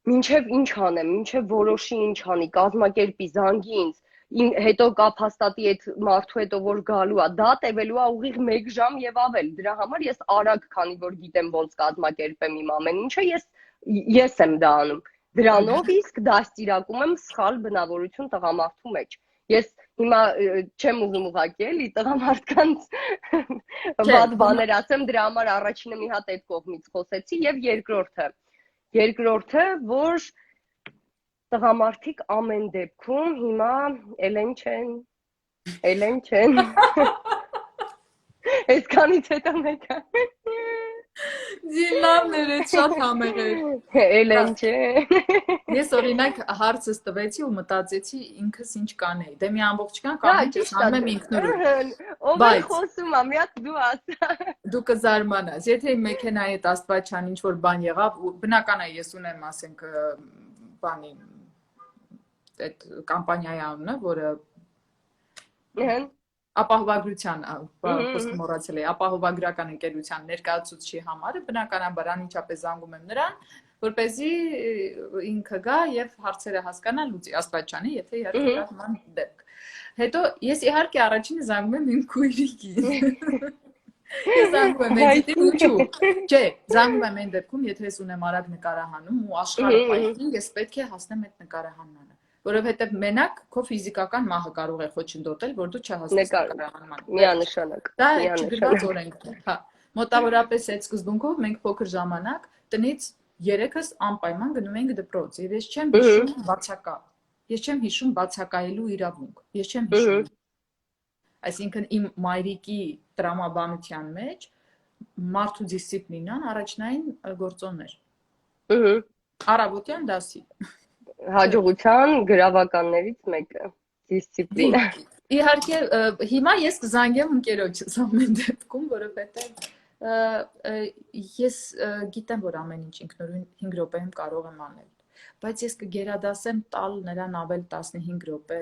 մինչև ինչ անեմ, մինչև որոշի ինչ անի, կազմակերպի, զանգի ինձ, հետո կապ հաստատի այդ մարդու հետո որ գալու է, դա տևելու է ուղիղ 1 ժամ եւ ավել։ Դրա համար ես արագ, քանի որ գիտեմ ոնց կազմակերպեմ իմ ամեն ինչը, ես եմ դա անում։ Դրանով իսկ դաստիարակում եմ սխալ բնավորություն տղամարդու մեջ։ Ես հիմա չեմ ուզում ուղղակի էլի տղամարդկանց վատ բաներ ասեմ, դրա համար առաջինը մի հատ այդ կողմից խոսեցի եւ երկրորդը, որ տղամարդիկ ամեն դեպքում հիմա Էլեն չեն։ Այսքանից հետո մեկը Դինամներ է շատ համեղեր։ Էլեն չեն։ Ես օրինակ հարցս տվեցի ու մտածեցի ինքս ինչ կանեի։ Դե մի ամբողջ կանեի, ես անում եմ ինքնուրույն։ Ով է խոսում, մի հատ դու ասա։ Դու կզարմանաս, եթե իմ մեքենայի հետ Աստվածչան ինչ որ բան եղավ, բնական է ես ունեմ, ասենք, բանի այդ կամպանիայի անունը, որը ապահովագրության, խոսքը մոռացել էի, ապահովագրական ընկերության ներկայացուցիչի համարը, բնականաբար անմիջապես զանգում եմ նրան, որպեսզի ինքը գա եւ հարցերը հասկանա լուծի Աստվածչանի, եթե իհարկե կա նման դեպք։ Հետո ես իհարկե առաջինը զանգում եմ իմ քույրիկին։ Ես զանգում եմ էդիտին ինչու։ Չէ, զանգում եմ այն դեպքում, եթե ես ունեմ արագ նկարահանում ու աշխարհը պայթի, ես պետք է հասնեմ այդ նկարահանմանը, որովհետև մենակ քո ֆիզիկական մահը կարող է խոչընդոտել, որ դու չհասնես նկարահանման։ Միանշանակ։ Դա չգրված օրենք է, հա։ Մոտավորապես այդ սկզբունքով մենք փոքր ժամանակ տնից երեքս անպայման գնում էինք դպրոց, եւ ես չեմ հիշում բացակա։ Ես չեմ հիշում բացակայելու իրավունք։ Ես չեմ հիշում։ Այսինքն իմ մայրիկի տրամաբանության մեջ մարդու դիսցիպլինան առաջնային գործոն էր։ Առավոտյան դասի։ Հաջողության գրավականներից մեկը դիսցիպլինա։ Իհարկե հիմա ես կզանգեմ ընկերոջս ամեն դեպքում, որովհետև ես գիտեմ, որ ամեն ինչ ինքնուրույն 5 րոպեում կարող եմ անել, բայց ես կգերադասեմ տալ նրան ավել 15 րոպե,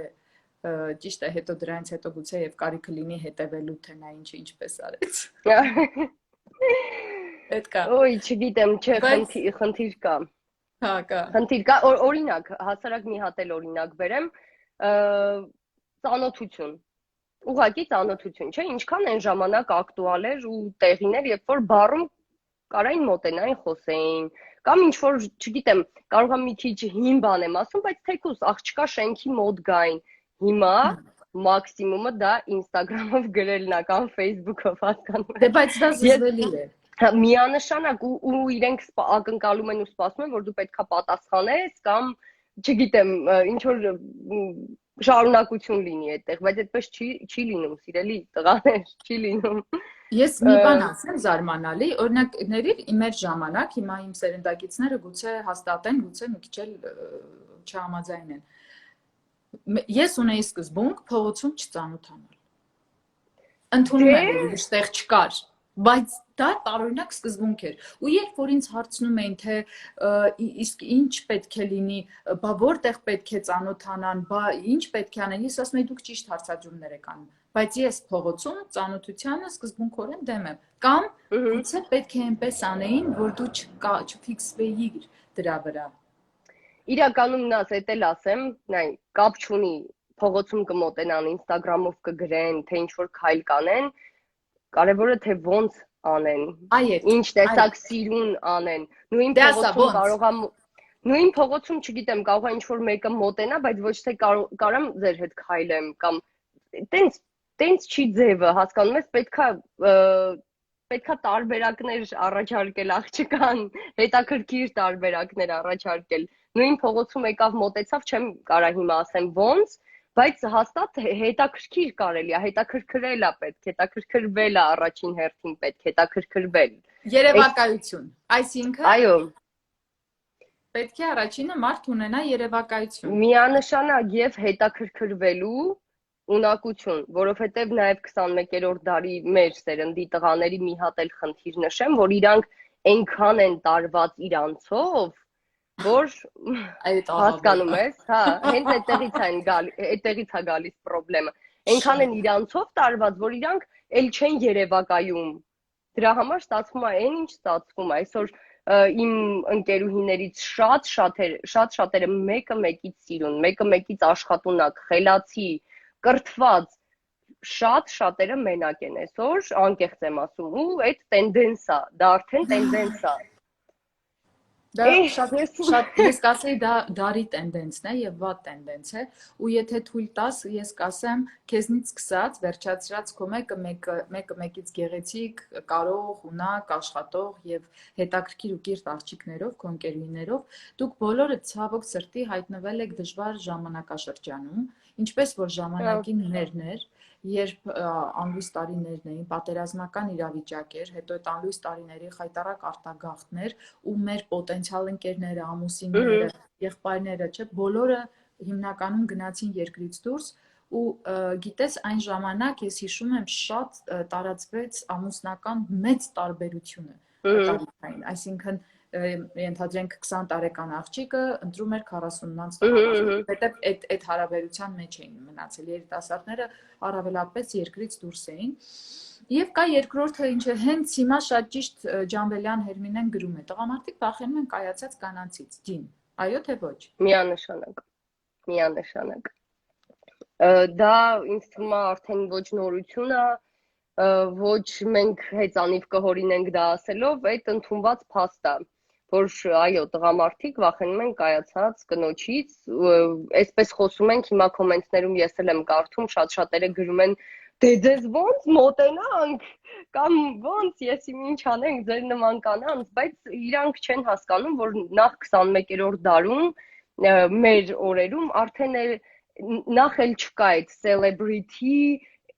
ճիշտ է, հետո դրանից հետո գուցե եւ կարիքը լինի հետևելու, թե նա ինչը ինչպես արեց։ Այդ կա։ Ոյ, չգիտեմ, չէ, խնդիր կա։ Հա, կա։ Խնդիր կա, օրինակ, հասարակ մի հատ էլ օրինակ բերեմ, ծանոթություն։ Ուղղակի ծանոթություն, չէ, ինչքան այն ժամանակ ակտուալ էր ու տեղին էր, երբ որ բառում կարային մոտենային խոսեին, կամ ինչ որ, չգիտեմ, կարող եմ մի քիչ հին բան եմ ասում, բայց թեկուզ աղջկա շենքի մոտ գային։ Հիմա մաքսիմումը դա Instagram-ով գրելն է կամ Facebook-ով հասկանում։ Դե բայց դա զզվելի է։ Միանշանակ ու իրենք ակնկալում են ու սպասում են, որ դու պետքա պատասխանես կամ, չգիտեմ, ինչ որ շարունակություն լինի այդտեղ, բայց այդպես չի լինում, սիրելի տղաներ, չի լինում։ Ես մի բան ասեմ զարմանալի, օրինակ ներիր մեր ժամանակ, հիմա իմ սերնդակիցները գուցե հաստատեն, գուցե մի քիչ էլ չհամաձայնեն։ Ես ունեի սկզբունք փողոցում չծանոթանալ։ Ընդունում եմ, որ այստեղ չկար, բայց դա տարօրինակ սկզբունք էր։ Ու երբ որ ինձ հարցնում էին, թե իսկ ինչ պետք է լինի, բա որտեղ պետք է ծանոթանան, բա ինչ պետք է անեն, ես ասում եմ դուք ճիշտ հարցադրումներ եք անում, բայց ես փողոցում ծանոթությանը սկզբունքորեն դեմ եմ։ Կամ գուցե պետք է այնպես անեին, որ դու չֆիքսվեիր դրա վրա։ Իրականում նաս էդ էլ ասեմ, նայ, կապ չունի, փողոցում կմոտենան, Instagram-ով կգրեն, թե ինչ որ քայլ կանեն, կարևորը թե ոնց անեն, ինչ տեսակ սիրուն անեն, նույն փողոցում կարողամ, նույն փողոցում չգիտեմ, կարող է ինչ որ մեկը մոտենա, բայց ոչ թե կարամ ձեր հետ քայլեմ կամ տենց չի ձևը, հասկանում ես, պետքա տարբերակներ առաջարկել աղջկան, հետաքրքիր տարբերակներ առաջարկել։ Նույն փողոցում եկավ մոտեցավ, չեմ կարա հիմա ասեմ ոնց, բայց հաստատ հետաքրքիր կարելի է, հետաքրքրել է պետք, հետաքրքրվել է առաջին հերթին պետք, հետաքրքրվել։ Երևակայություն, այսինքն։ Այո։ պետք է առաջինը մարդ ունենա երևակայություն։ Միանշանակ եւ հետաքրքրվելու ունակություն, որովհետեւ նաեւ 21-րդ դարի մեր սերնդի տղաների մի հատ էլ խնդիր նշեմ, որ իրանք այնքան են տարված իրանցով, որ Այդ հասկանում ես, հա, հենց այդտեղից է գալիս խնդրեմը։ Այնքան են իրանցով տարված, որ իրանք էլ չեն երևակայում։ Դրա համար ստացվում է այն, ինչ ստացվում է։ Այսօր իմ ընկերուհիներից շատ-շատերը մեկը մեկից սիրուն, մեկը մեկից աշխատունակ, խելացի, կրթված, շատ-շատերը մենակ են այսօր, անկեղծ եմ ասում, ու այդ տենդենսա, դա արդեն տենդենսա։ Դա շատ ես կասեի դա դարի տենդենսն է եւ վատ տենդենս է, ու եթե թույլ տաս, ես կասեմ քեզնից սկսած վերջացրած քո մեկը մեկից գեղեցիկ, կարող, ունակ, աշխատող եւ հետաքրքիր ու կիրթ աղջիկներով, քո ընկերուհիներով, դուք բոլորը ցավոք սրտի հայտնվել եք դժվար ժամանակաշրջանում, ինչպես որ ժամանակին մերն էր, երբ անլույս տարիներն էին, պատերազմական իրավիճակ էր, հետո այդ անլույս տարիների խայտառակ արտագաղթներ ու մեր պոտենցիալ ընկերները, ամուսինները, եղբայրները, չէ, բոլորը հիմնականում գնացին երկրից դուրս ու գիտես այն ժամանակ ես հիշում եմ շատ տարածվեց ամուսնական մեծ տարբերությունը տարիքային, այսինքն ենթադրենք 20 տարեկան աղջիկը ընտրում էր 40-ից տղամարդու, որտեղ այդ հարաբերության մեջ էին մնացել երիտասարդները առավելապես երկրից դուրս էին։ Եվ կա երկրորդը, ինչը հենց հիմա շատ ճիշտ Ջամբելյան Հերմինեն գրում է. տղամարդիկ փախնում են կայացած կանանցից, դին, այո թե ոչ։ Միանշանակ։ Դա ինձ թվում է արդեն ոչ նորություն է, ոչ մենք հեծանիվ կհորինենք դա ասելով, այդ ընդունված փաստ է, որ այո, տղամարդիկ վախենում են կայացած կնոջից, այսպես խոսում ենք հիմա կոմենտներում ես էլ եմ կարդում, շատ-շատերը գրում են դե ձեզ ոնց մոտենանք կամ ոնց ես ինչ անենք ձեր նման կանանց, բայց իրանք չեն հասկանում, որ նախ 21-րդ դարում մեր օրերում արդեն նախ էլ չկա այդ celebrity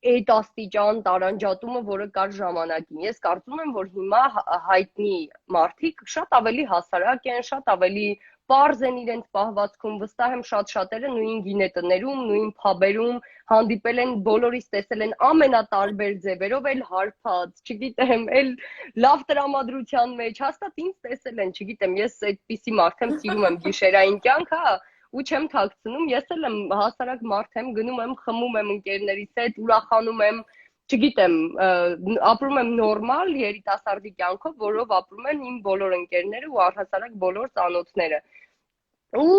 այդ աստիճան տարանջատումը, որը կար ժամանակին։ Ես կարծում եմ, որ հիմա հայտնի մարդիկ շատ ավելի հասարակ են, շատ ավելի պարզ են իրենց պահվածքում, վստահ եմ շատ-շատերը նույն գինետներում, նույն փաբերում հանդիպել են, բոլորիս տեսել են ամենատարբեր ձևերով, էլ հարբած, չգիտեմ, էլ լավ տրամադրության մեջ, հաստատ ինձ տեսել են, չգիտեմ, ես այդպիսի մարդ եմ, սիրում եմ գիշերային կյանք, հա, ու չեմ թաքցնում, ես էլ եմ հասարակ մարդ եմ, գնում եմ, խմում եմ ընկերներիս հետ, ուրախանում եմ, չգիտեմ, ապրում եմ նորմալ երիտասարդի կյանքով, որով ապրում են իմ բոլոր ընկերները ու առհասարակ բոլոր ծանոթները։ Ու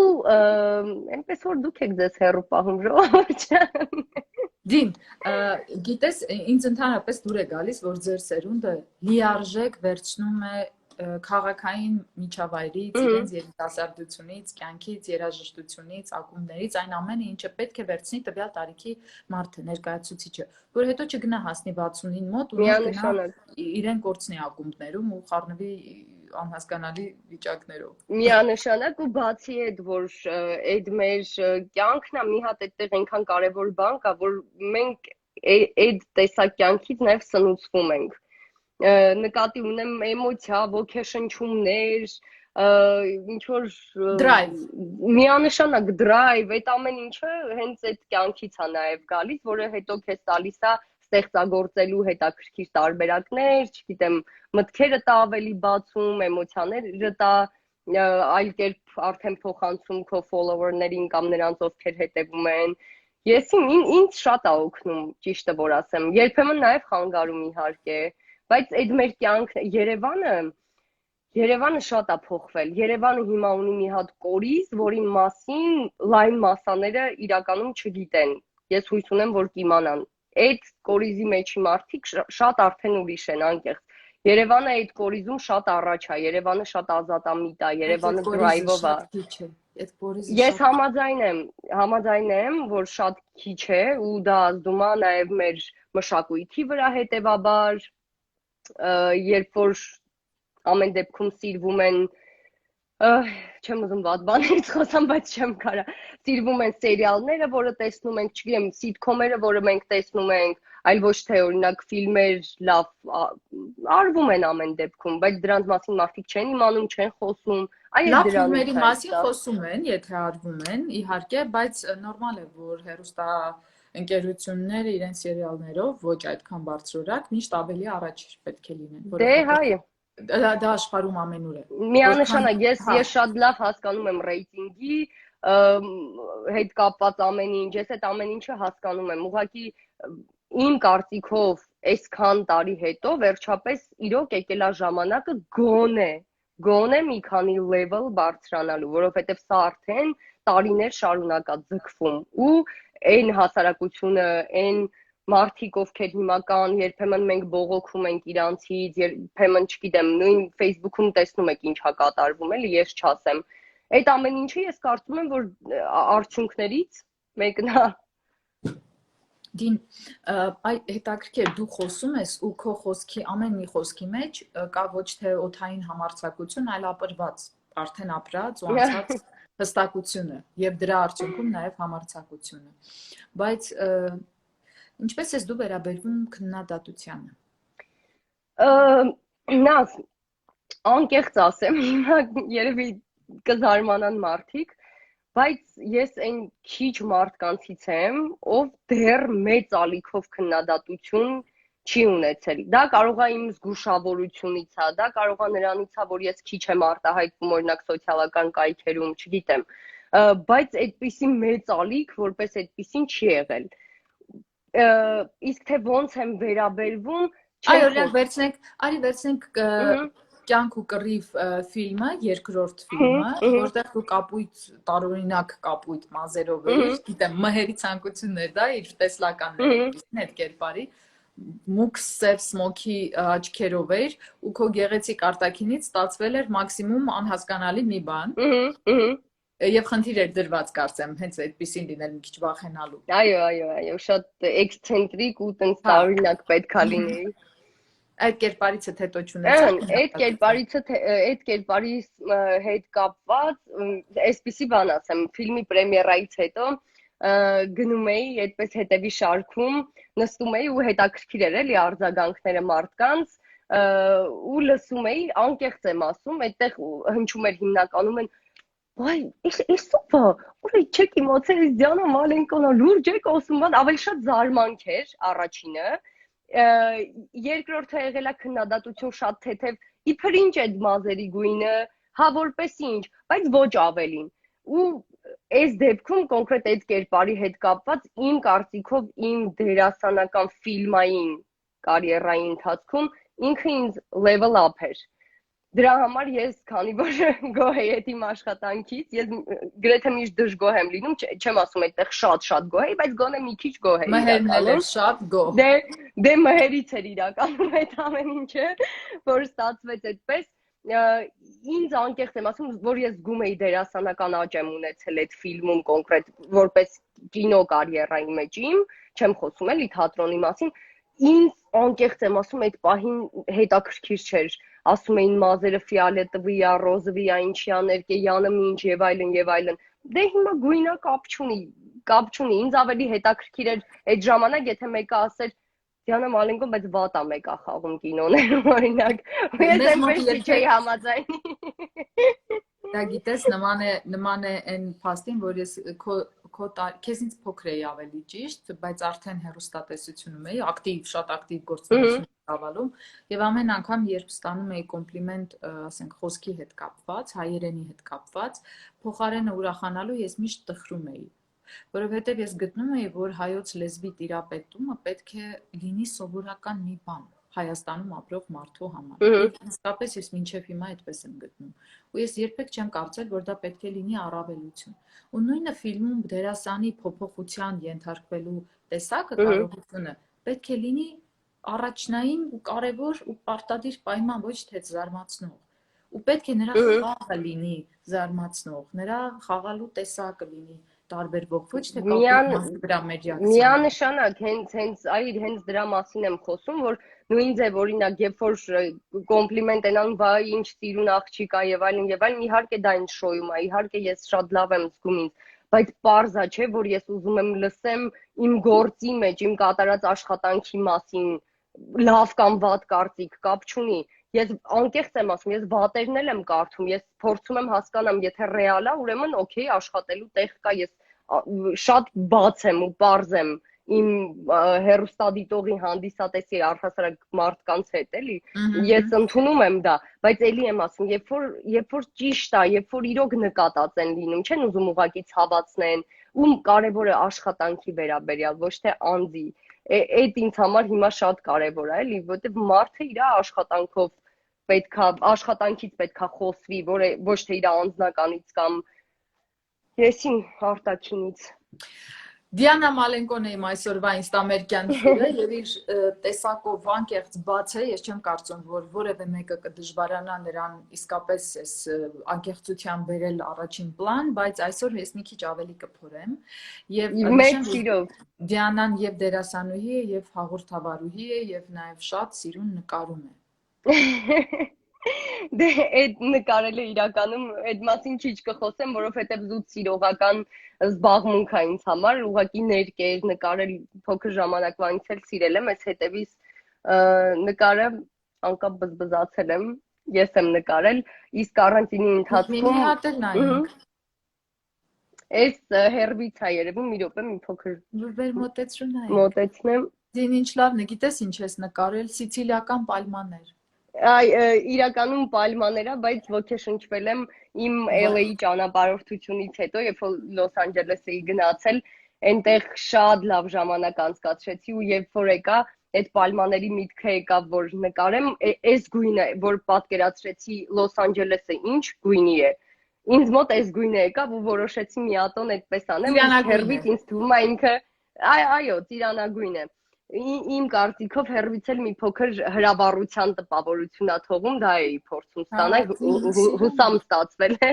այնպես որ դուք եք ձեզ հեռու պահում, ժողովուրդ ջան։ Դին, գիտես, ինձ ընդհանրապես դուր է գալիս, որ ձեր սերունդը լիարժեք վերցնում է քաղաքային միջավայրից, իրենց երիտասարդությունից, կյանքից, երաժշտությունից, ակումբներից, այն ամենը, ինչը պետք է վերցնի տվյալ տարիքի մարդը, ներկայացուցիչը, որ հետո չգնա հասնի 60-ին մոտ ու գնա իրեն կորցնի ակումբներում ու խառնվի անհասկանալի վիճակներով։ Միանշանակ ու բացի այդ, որ այդ մեր կյանքն է մի հատ այդտեղ այնքան կարևոր բան կա, որ մենք այդ տեսակ կյանքից նաև սնուցվում ենք։ Նկատի ունեմ էմոցիա, ոգեշնչումներ, ինչ որ դրայվ, միանշանակ դրայվ, այդ ամեն ինչը հենց այդ կյանքից է նաև գալիս, որը հետո քեզ տալիս է ստեղծագործելու հետաքրքիր տարբերակներ, չգիտեմ, մտքերը տա ավելի բացում, էմոցիաները տա այլ կերպ արդեն փոխանցում քո follower-ներին կամ նրանց ովքեր հետևում են։ Ինձ շատ է օգնում, ճիշտը որ ասեմ, երբեմն նաև խանգարում իհարկե, բայց այդ մեր կյանքը Երևանը շատ է փոխվել։ Երևանը հիմա ունի մի հատ կորիզ, որի մասին լայն մասաները իրականում չգիտեն։ Ես հույս ունեմ, որ կիմանան։ Այդ կորիզի մեջի մարդիկ շատ արդեն ուրիշ են, անկեղծ։ Երևանը այդ կորիզում շատ առաջ է, Երևանը շատ ազատամիտ է, Երևանը դրայվով է։ Ես համաձայն եմ, որ շատ քիչ է ու դա ազդում է նաև մեր մշակույթի վրա հետևաբար, երբ որ ամեն դեպքում սիրվում են, չեմ ուզում վատ բաներից խոսամ, բայց չեմ կարա, սիրվում են սերիալները, որը տեսնում ենք, չգիտեմ, սիթքոմերը, որը մենք տեսնում ենք, այլ ոչ թե օրինակ ֆիլմեր լավ արվում են ամեն դեպքում, բայց դրանց մասին մարդիկ չեն իմանում, չեն խոսում, այ Լավ դրանից ֆիլմերի է մասին սա։ խոսում են, եթե արվում են, իհարկե, բայց նորմալ է, որ հեռուստա ընկերությունները իրենց սերիալներով ոչ այդքան բարձրորակ, միշտ ավելի առաջ պետք է լինեն, Դե հայ որովհետև դա աշխարհում ամենուր է։ Որքան միանշանակ ես հա, շատ լավ հասկանում եմ ռեյտինգի հետ կապված ամեն ինչ, ես այդ ամեն ինչը հասկանում եմ։ Ուղղակի իմ կարծիքով այսքան տարի հետո վերջապես իրոք եկել է ժամանակը գոնե մի քանի level բարձրանալու, որովհետև սա արդեն տարիներ շարունակ է ձգվում ու այն հասարակությունը, այն մարդիկ, ովքեր հիմա կան, երբեմն մենք բողոքում ենք իրանցից, երբեմն, չգիտեմ, նույն Facebook-ում տեսնում եք ինչա կատարվում, էլի, ես չասեմ։ Այդ ամեն ինչը ես կարծում եմ, որ արդյունքներից մեկն է։ Դին, հետաքրքիր դու խոսում ես ու քո խոսքի ամեն մի խոսքի մեջ կա ոչ թե օթային համարձակություն, այլ ապրված, արդեն ապրած ու անցած հստակությունը եւ դրա արդյունքում նաեւ համարձակությունը։ Բայց ինչպես ես դու վերաբերվում քննադատությանը։ Նավ, անկեղծ ասեմ, հիմա երևի կզարմանան մարդիկ, բայց ես այն քիչ մարդկանցից եմ, ով դեռ մեծ ալիքով քննադատություն չի ունեցել։ Դա կարող է իմ զգուշավորությունից է, դա կարող է նրանից է, որ ես քիչ եմ արտահայտվում օրինակ սոցիալական կայքերում, չգիտեմ, բայց այդպիսի մեծ ալիք որպես այդպիսին չի եղել։ Իսկ թե ոնց եմ վերաբերվում, այ օրինակ վերցնենք Կյանք ու կռիվ ֆիլմը, երկրորդ ֆիլմը, որտեղ դու կապույտ, տարօրինակ կապույտ մազերով էիր, գիտեմ, մհերի ցանկություններ, դա իր տեսլականները այդպիսին այդ կերպարի, մուգ սև սմոքի աչքերով էր ու քո գեղեցիկ արտաքինից ստացվել էր մաքսիմում անհասկանալի մի բան։ Եվ խնդիր էր դրված, կարծեմ, հենց այդպեսին լինել մի քիչ վախենալու։ Այո, շատ էքսցենտրիկ ու տենց տարօրինակ պետքա լինեի։ Այդ կերպարից հետո չունեցա։ Այդ կերպարի հետ կապված այսպիսի բան ասեմ, ֆիլմի պրեմիերայից հետո գնում էի այդպես հետևի շարքում, նստում էի ու հետաքրքիր էր էլի արձագանքները մարդկանց ու լսում էի, անկեղծ եմ ասում, այդտեղ հնչում էր հիմնականում են Վայ, էս սուպը, ուր չեք իմացել, այս Դիանա Մալենկոնը լուրջ եք ասում, ավելի շատ զարմանք էր առաջինը, երկրորդը եղել է քննադատություն շատ թեթև, իբր ինչ այդ մազերի գույնը, հա որպես ինչ, բայց ոչ ավելին։ Ու այս դեպքում կոնկրետ այդ կերպարի հետ կապված իմ կարծիքով իմ դերասանական ֆիլմային կարիերայի ընթացքում ինքը ինձ level up էր։ Դրա համար ես, քանի որ գոհ եի այդ իմ աշխատանքից, ես գրեթե միշտ դժգոհ եմ լինում, չեմ ասում այդտեղ շատ գոհ եի, բայց գոնե մի քիչ գոհ եի։ Մհերն էլ շատ գոհ։ Դե մհերից էր իրականում այդ ամեն ինչը, որ ստացվեց այդպես։ Ինձ անկեղծ եմ ասում, որ ես զգում էի դերասանական աճ եմ ունեցել այդ ֆիլմում կոնկրետ որպես կինո կարիերայի մեջ իմ, չեմ խոսում էլի թատրոնի մասին։ Ինձ անկեղծ եմ ասում, այդ պահին հետաքրքիր չէր, ասում էին մազերը ֆիալետովի է, ռոզովի է, ինչի աներկեյանը ինչ եւ այլն։ Դե հիմա գույնը կապ չունի, ինձ ավելի հետաքրքիր էր այդ ժամանակ, եթե մեկը ասեր Դիանա Մալենկոն, բայց վատ է մեկը խաղում կինոներում օրինակ, ու ես այնպես չէի համաձայնի։ Դա գիտես նման է այն փաստին, որ ես քեզնից փոքր էի ավելի ճիշտ, բայց արդեն հեռուստատեսությունում էի, շատ ակտիվ գործունեություն ծավալում եւ ամեն անգամ երբ ստանում էի կոմպլիմենտ, ասենք խոսքի հետ կապված, հայերենի հետ կապված, փոխարենը ուրախանալու ես միշտ տխրում էի, որովհետեւ ես գտնում էի, որ հայոց լեզվի տիրապետումը պետք է լինի սովորական մի բան Հայաստանում ապրող մարդու համար։ Եվ իսկապես ես մինչև հիմա այդպես եմ գտնում։ Ու ես երբեք չեմ կարծել, որ դա պետք է լինի առավելություն։ Ու նույնը ֆիլմում դերասանի փոփոխության ենթարկվելու տեսակը կարողությունը պետք է լինի առաջնային ու կարևոր ու պարտադիր պայման, ոչ թե զարմացնող։ Ու պետք է նրա խաղը լինի զարմացնող, նրա խաղալու տեսակը լինի տարբերվող, ոչ թե կապույտ վրա մեր ռեակցիան։ Միանշանակ, հենց դրա մասին եմ խոսում, որ նույն ձև օրինակ, երբ որ կոմպլիմենտ են անում, վայ, ինչ ծիրուն աղջիկ է եւ այլն, իհարկե դա ինձ շոյում է, իհարկե ես շատ լավ եմ զգում ինձ, բայց պարզա չէ, որ ես ուզում եմ լսեմ իմ գործի մեջ, իմ կատարած աշխատանքի մասին լավ կամ վատ կարծիք, կապ չունի։ Ես անկեղծ եմ ասում, ես վատերն էլ եմ կարդում, ես փորձում եմ հասկանամ, եթե ռեալ է, ուրեմն օքեյ, աշխատելու տեղ կա, ես շատ բաց եմ ու պարզ եմ իմ հերոստադիտողի հանդիսատեսի առհասարակ մարդկանց հետ էլի, ես ընդունում եմ դա, բայց էլի եմ ասում, երբ որ ճիշտ է, երբ որ իրոք նկատած են լինում, չեն ուզում ուղղակի ցավացնեն, ում կարևորը աշխատանքի վերաբերյալ, ոչ թե անձի, այդ ինձ համար հիմա շատ կարևոր է, էլի, որտեղ մարդը իր աշխատանքով աշխատանքից պետքա խոսվի, ոչ թե իր անձնականից կամ եսին արտաքինից։ Դիանա Մալենկոն է իմ այսօրվա ինստամերիկյան հյուրը եւ իր տեսակով անկեղծ բաց է, ես չեմ կարծում, որ որևէ մեկը կդժվարանա նրան իսկապես այս անկեղծության բերել առաջին պլան, բայց այսօր ես մի քիչ ավելի կփորեմ եւ մեծ սիրով Դիանան եւ դերասանուհի է եւ հաղորդավարուհի է եւ նաեւ շատ սիրուն նկարում է։ Դե այդ նկարելը իրականում այդ մասին քիչ կխոսեմ, որովհետև զուտ սիրողական զբաղմունք է ինձ համար, ուղղակի ներկեր նկարել փոքր ժամանակվանից էլ սիրել եմ, այս հետևից նկարը անկապ բզբզացել եմ, ես եմ նկարել, իսկ կարանտինի ընթացքում մի հատ էլ նայենք։ Այս հերբից է երևում, մի րոպե, մի փոքր վեր մոտեցրու նայենք։ մոտեցնեմ։ Դին ինչ լավն է, գիտես ինչ ես նկարել, սիցիլիական պալմաներ։ Իրականում պալմաներ է, բայց ոգեշնչվել եմ իմ LA-ի ճանապարհորդությունից հետո, երբ որ Լոս Անջելես էի գնացել, այնտեղ շատ լավ ժամանակ անցկացրեցի ու երբ որ եկա, այդ պալմաների միտքը եկավ, որ նկարեմ, այս գույնը, որ պատկերացրեցի Լոս Անջելեսը ինչ գույնի է։ Ինձ մոտ այս գույնը եկավ ու որոշեցի մի ատոն այդպես անեմ, հերբից ինձ թվում է ինքը, այո, ծիրանագույն է։ Իմ կարծիքով հերվից էլ մի փոքր հրավառության տպավորություն ա թողում, դա էի փորձում ստանալ, հուսամ ստացվել է,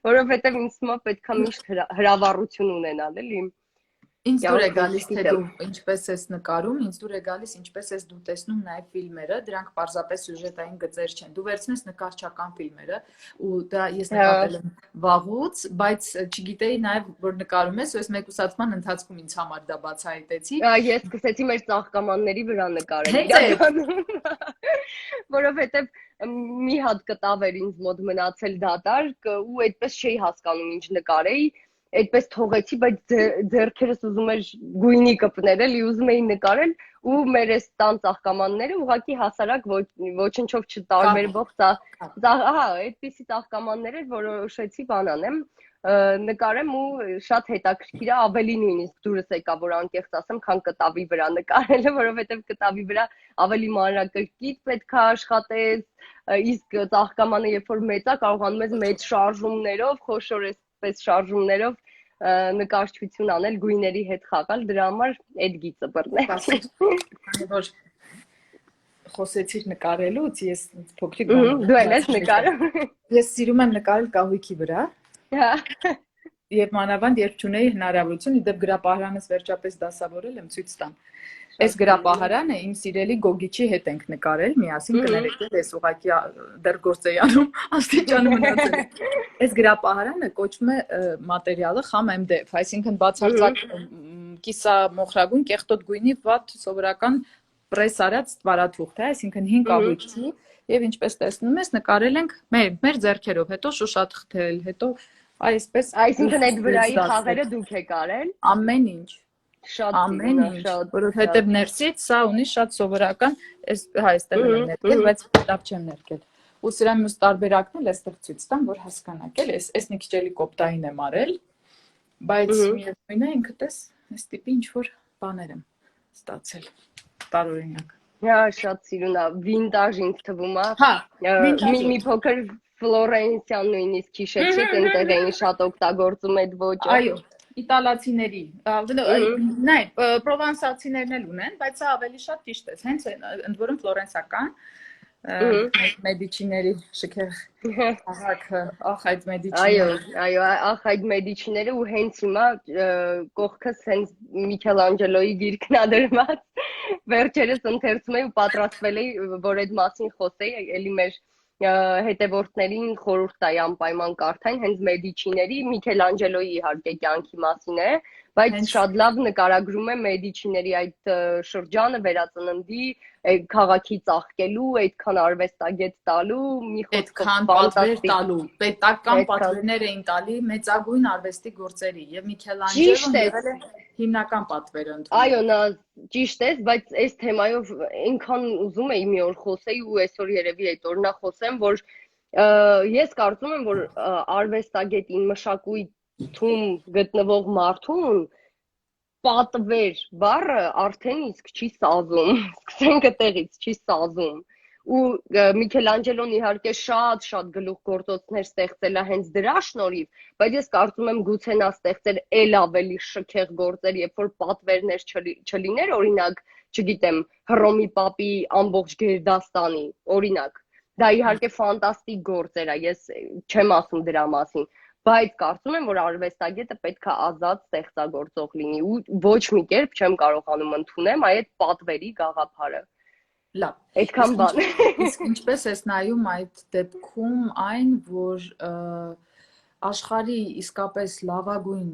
որովհետև ինձ թվում է պետքա միշտ հրավառություն ունենալ, էլի։ Ինձ դուր է գալիս, թե դու ինչպես ես նկարում, ինձ դուր է գալիս, ինչպես ես դու տեսնում նաև ֆիլմերը, դրանք պարզապես սյուժետային գծեր չեն։ Դու վերցնես նկարչական ֆիլմերը, ու դա ես նկատել եմ վաղուց, բայց չգիտեի նաև, որ նկարում ես, ու այս մեկուսացման ընթացքում ինձ համար դա բացահայտեցի։ Ես սկսեցի մեր ծաղկամանների վրա նկարել, որովհետև մի հատ կտավ էր ինձ մոտ մնացել դատարկ, ու այդպես չէի հասկանում ինչ նկարեի, այդպես թողեցի, բայց ձեռքերս ուզում էր գույնի կպնել, էլի ուզում էի նկարել ու մեր այս տան ծաղկամանները ուղղակի հասարակ ոչնչով չտարբերվող այդպիսի ծաղկամաններ էր, որոշեցի բան անեմ, նկարեմ ու շատ հետաքրքիր է, ավելի նույնիսկ դուրս եկա, որ անկեղծ ասեմ, քան կտավի վրա նկարելը, որովհետև կտավի վրա ավելի մանրակրկիտ պետք է աշխատես, իսկ ծաղկամանը երբ որ մեծ է, կարողանում ես մեծ շարժումներով, խոշոր պես շարժումներով նկարչություն անել, գույների հետ խաղալ, դրա համար այդ գիծը բռնեցի։ Որ խոսեցիր նկարելուց, ես փոքրիկ դու ես նկարում։ Ես սիրում եմ նկարել կահույքի վրա։ Եվ մանավանդ երբ չունեի հնարավորություն, իդեպ գրապահարանս վերջապես դասավորել եմ, ցույց տամ։ Այս գրապահարանը իմ սիրելի Գոգիչի հետ ենք նկարել, միասին կներեկել, ես ուղղակի դեռ գործ էի անում, աստիճանը մնացել է։ Այս գրապահարանը կոչվում է մատերիալը խամ MDF, այսինքն բացարձակ կիսամոխրագույն կեղտոտ գույնի վատ սովորական պրես արած ստվարաթուղթ է, այսինքն 5 կահույքի եւ ինչպես տեսնում ես նկարել ենք մեր ձեռքերով, հետո շուշաթղթել, հետո այսպես, այսինքն այդ վրայի խաղերը դուք եք արել։ Ամեն ինչ։ Ամեն ինչ, որովհետև ներսից սա ունի շատ սովորական, այստեղ եմ ներկել, բայց լավ չեմ ներկել։ Ու սրա մյուս տարբերակն էլ այստեղ ցույց տամ, որ հասկանաք, էս մի քիչ էլի կոպտային եմ արել, բայց միևնույն է ինքդ այս տիպի ինչ որ բաներ եմ ստացել, տարօրինակ։ Շատ սիրուն է, վինտաժ ինձ թվում է, մի փոքր Ֆլորենցիան նույնիսկ հիշեցիք, այնտեղ էին շատ օգտագործում այդ ոճը։ Այո, իտալացիների, նայ, պրովանսալցիներն էլ ունեն, բայց սա ավելի շատ ճիշտ է, հենց ընդ որում ֆլորենսական Մեդիչիների շքեղ քաղաքը, ախ այդ Մեդիչիները։ Այո, ախ այդ Մեդիչիները ու հենց հիմա կողքս հենց Միքելանջելոյի գիրքն ա դրված։ Վերջերս ընթերցում էի ու պատրաստվել էի, որ այդ մասին խոսեի, էլի մեր հետևորդներին խորհուրդ տայի անպայման կարդային, հենց Մեդիչիների, Միքելանջելոյի իհարկե կյանքի մասին է, բայց Հենց շատ լավ նկարագրում է Մեդիչիների այդ շրջանը վերածննդի, քաղաքի ծաղկելու, այդքան արվեստագետ տալու, մի խոսքով այդքան պատվեր ֆանտաստիկ, տալու, պետական այդքան պատվերներ էին տալի մեծագույն արվեստի գործերի եւ ճիշտ Միքելանջելոն է, եղել է հիմնական պատվերը ընդունել։ այո, նա ճիշտ է, բայց այս թեմայով այնքան ուզում էի մի օր խոսեի ու այսօր երևի այդ օրնա խոսեմ, որ ես կարծում եմ, որ արվեստագետին մշակույթում գտնվող մարդուն պատվեր բառը արդեն իսկ չի սազում, սկսենք այդտեղից, չի սազում։ Ու Միքելանջելոն իհարկե շատ գլուխգործոցներ ստեղծել է հենց դրա շնորհիվ, բայց ես կարծում եմ գուցե նա ստեղծեր էլ ավելի շքեղ գործեր, երբ որ պատվերներ չլիներ, օրինակ, չգիտեմ, Հռոմի Պապի ամբողջ գերդաստանի, օրինակ։ Դա իհարկե ֆանտաստիկ գործեր է, ես չեմ ասում դրա մասին, բայց կարծում եմ, որ արվեստագետը պետք է ազատ ստեղծագործող լինի ու ոչ մի կերպ չեմ կարողանում ընդունեմ այդ պատվերի գաղափարը։ Լավ։ Այդքան բան։ Իսկ ինչպես ես նայում այդ դեպքում այն, որ աշխարհի իսկապես լավագույն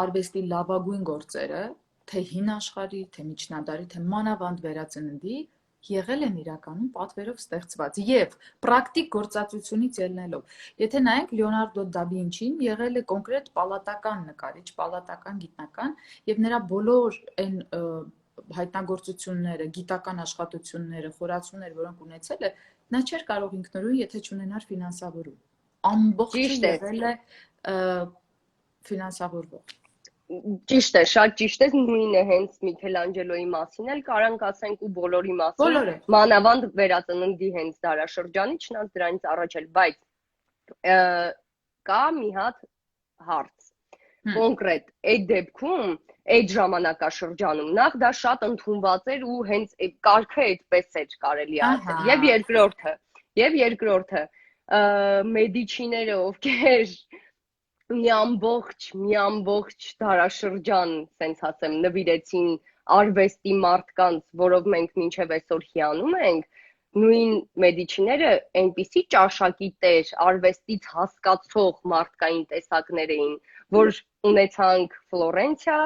արվեստի լավագույն գործերը, թե հին աշխարհի, թե միջնադարի, թե մանավանդ վերածննդի, եղել են իրականում պատվերով ստեղծված եւ պրակտիկ գործածությունից ելնելով։ Եթե նայենք Լեոնարդո դա Վինչին, եղել է կոնկրետ պալատական նկարիչ, պալատական գիտնական եւ նրա բոլոր այն հայտնագործությունները, գիտական աշխատությունները, խորացումները, որոնք ունեցել է, նա չէր կարող ինքնուրույն, եթե չունենար ֆինանսավորում։ Ամբողջը եղել է ֆինանսավորվող։ Ճիշտ է, շատ ճիշտ է, նույնը հենց Միքելանջելոյի մասին էլ կարանք ասենք ու բոլորի մասին, Բոլորը։ մանավանդ վերածննդի հենց դարաշրջանի, չնայած դրանից առաջ էլ, բայց կա մի հատ հարց կոնկրետ այդ դեպքում այդ ժամանակաշրջանում նախ դա շատ ընդունված էր ու հենց կարգը այդպես էր կարելի ասել։ Եվ երկրորդը Մեդիչիները, ովքեր մի ամբողջ դարաշրջան, սենց ասեմ, նվիրեցին արվեստի մարդկանց, որով մենք մինչև այսօր հիանում ենք, նույն Մեդիչիները այնպիսի ճաշակի տեր, արվեստից հասկացող մարդկային տեսակներ էին, որ ունեցանք Ֆլորենցիա,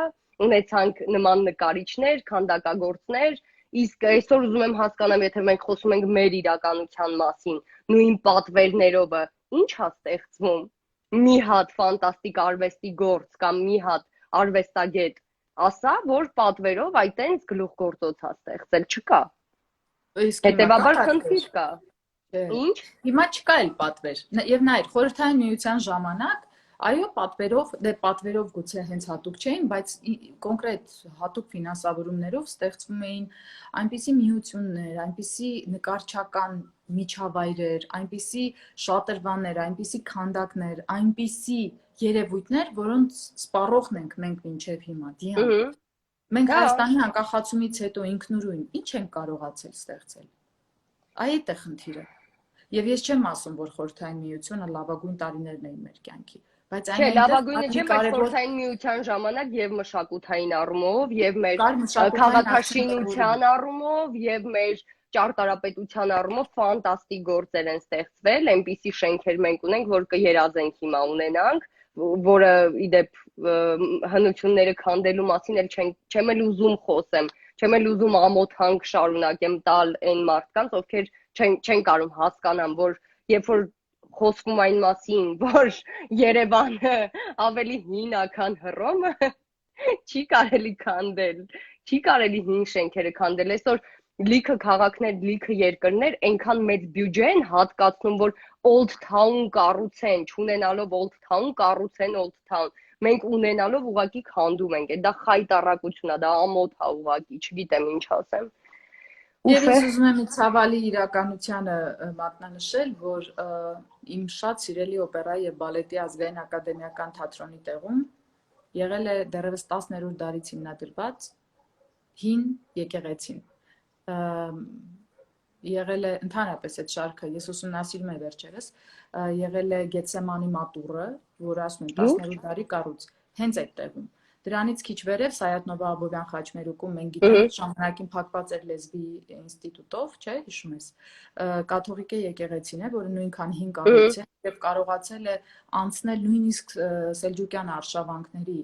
ունեցանք նման նկարիչներ, քանդակագործներ, իսկ այսօր ուզում եմ հասկանամ, եթե մենք խոսում ենք մեր իրականության մասին, նույն պատվերներով ինչ է ստեղծվում։ Մի հատ ֆանտաստիկ արվեստի գործ կամ մի հատ արվեստագետ ասա, որ պատվերով այտենց գլուխգործոց է ստեղծել, չկա։ Հետևաբար խնդիր կա։ Ինչ։ Հիմա չկա էլ պատվեր։ Եվ նայր, Խորհրդային Միության ժամանակ, այո, պատվերով գուցե հենց հատուկ չէին, բայց կոնկրետ հատուկ ֆինանսավորումներով ստեղծվում էին այնպիսի միություններ, այնպիսի նկարչական միջավայրեր, այնպիսի շատրվաններ, այնպիսի քանդակներ, այնպիսի երևույթներ, որոնց սպառողն ենք մենք մինչև հիմա, դիան։ Մենք Հայաստանի անկախացումից հետո ինքնուրույն ինչ ենք կարողացել ստեղծել։ Այդ է խնդիրը։ Եվ ես չեմ ասում, որ Խորհրդային Միությունը լավագույն տարիներն էին մեր կյանքի, բայց այն լավագույնը չէ, բայց Խորհրդային Միության ժամանակ եւ մշակութային առումով, եւ մեր քաղաքաշինության առումով, եւ մեր ճարտարապետության առումով ֆանտաստիկ գործեր են ստեղծվել, այնպիսի շենքեր մենք ունենք, որ կերազենք հիմա ունենանք, որը իդեպ հնությունները քանդելու մասին էլ չեմ էլ ուզում խոսեմ, չեմ էլ ուզում ամոթանք շարունակեմ տալ այն մարդկանց, ովքեր չեն կարող հասկանան, որ երբ որ խոսվում այն մասին, որ Երևանը ավելի հին է, քան Հռոմը, չի կարելի քանդել, չի կարելի հին շենքերը քանդել, այսօր լիքը քաղաքներ, լիքը երկրներ այնքան մեծ բյուջե են հատկացնում, որ Old Town կառուցեն, չունենալով Old Town կառուցեն Old Town։ Մենք ունենալով ուղղակի քանդում ենք, դա խայտառակություն է, դա ամոթ է ուղղակի, չգիտեմ ինչ ասեմ։ Եվ ես ուզում եմ ցավալի իրականությանը մատնանշել, որ իմ շատ սիրելի օպերայի եւ բալետի ազգային ակադեմիական թատրոնի տեղում եղել է դեռևս 10-րդ դարից հիմնադրված հին եկեղեցին։ Եղել է ընդհանրապես այդ շարքը, ես ուսումնասիրում եմ վերջերս, եղել է Գեթսեմանի մատուռը, որը ասում են 10-րդ դարի կառույց, հենց այդ տեղում։ Դրանից քիչ վերև Սայաթ-Նովա Աբովյան խաչմերուկում մենք գիտենք ժամանակին փակված էր լեսբի ինստիտուտով, չէ՞, հիշում ես։ Կաթողիկե եկեղեցին է, որը նույնքան հին կառույց է եւ կարողացել է անցնել նույնիսկ սելջուկյան արշավանքների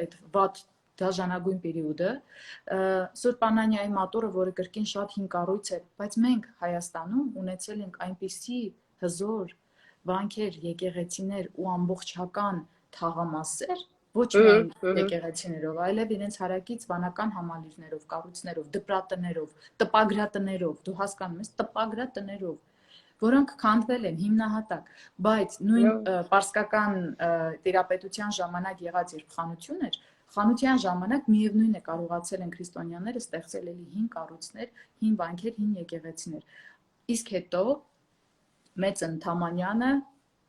այդ վատ դաժանագույն պերիոդը, Սուրբ Անանիայի մատորը, որը կրկին շատ հին կառույց է, բայց մենք Հայաստանում ունեցել ենք այնպիսի հզոր վանքեր, եկեղեցիներ ու ամբողջական թաղամասեր, ոչ միայն եկեղեցիներով, այլև իրենց հարակից վանական համալիրներով, կառույցներով, դպրատներով, տպագրատներով, դու հասկանում ես, տպագրատներով, որոնք քանդվել են հիմնահատակ, բայց նույն պարսկական տիրապետության ժամանակ եղած երբ խանություն էր, խանության ժամանակ միևնույն է կարողացել են քրիստոնյաները ստեղծել էլի հին կառույցներ, հին վանքեր, հին եկեղեցիներ։ Իսկ հետո Մեծն Թամանյանը,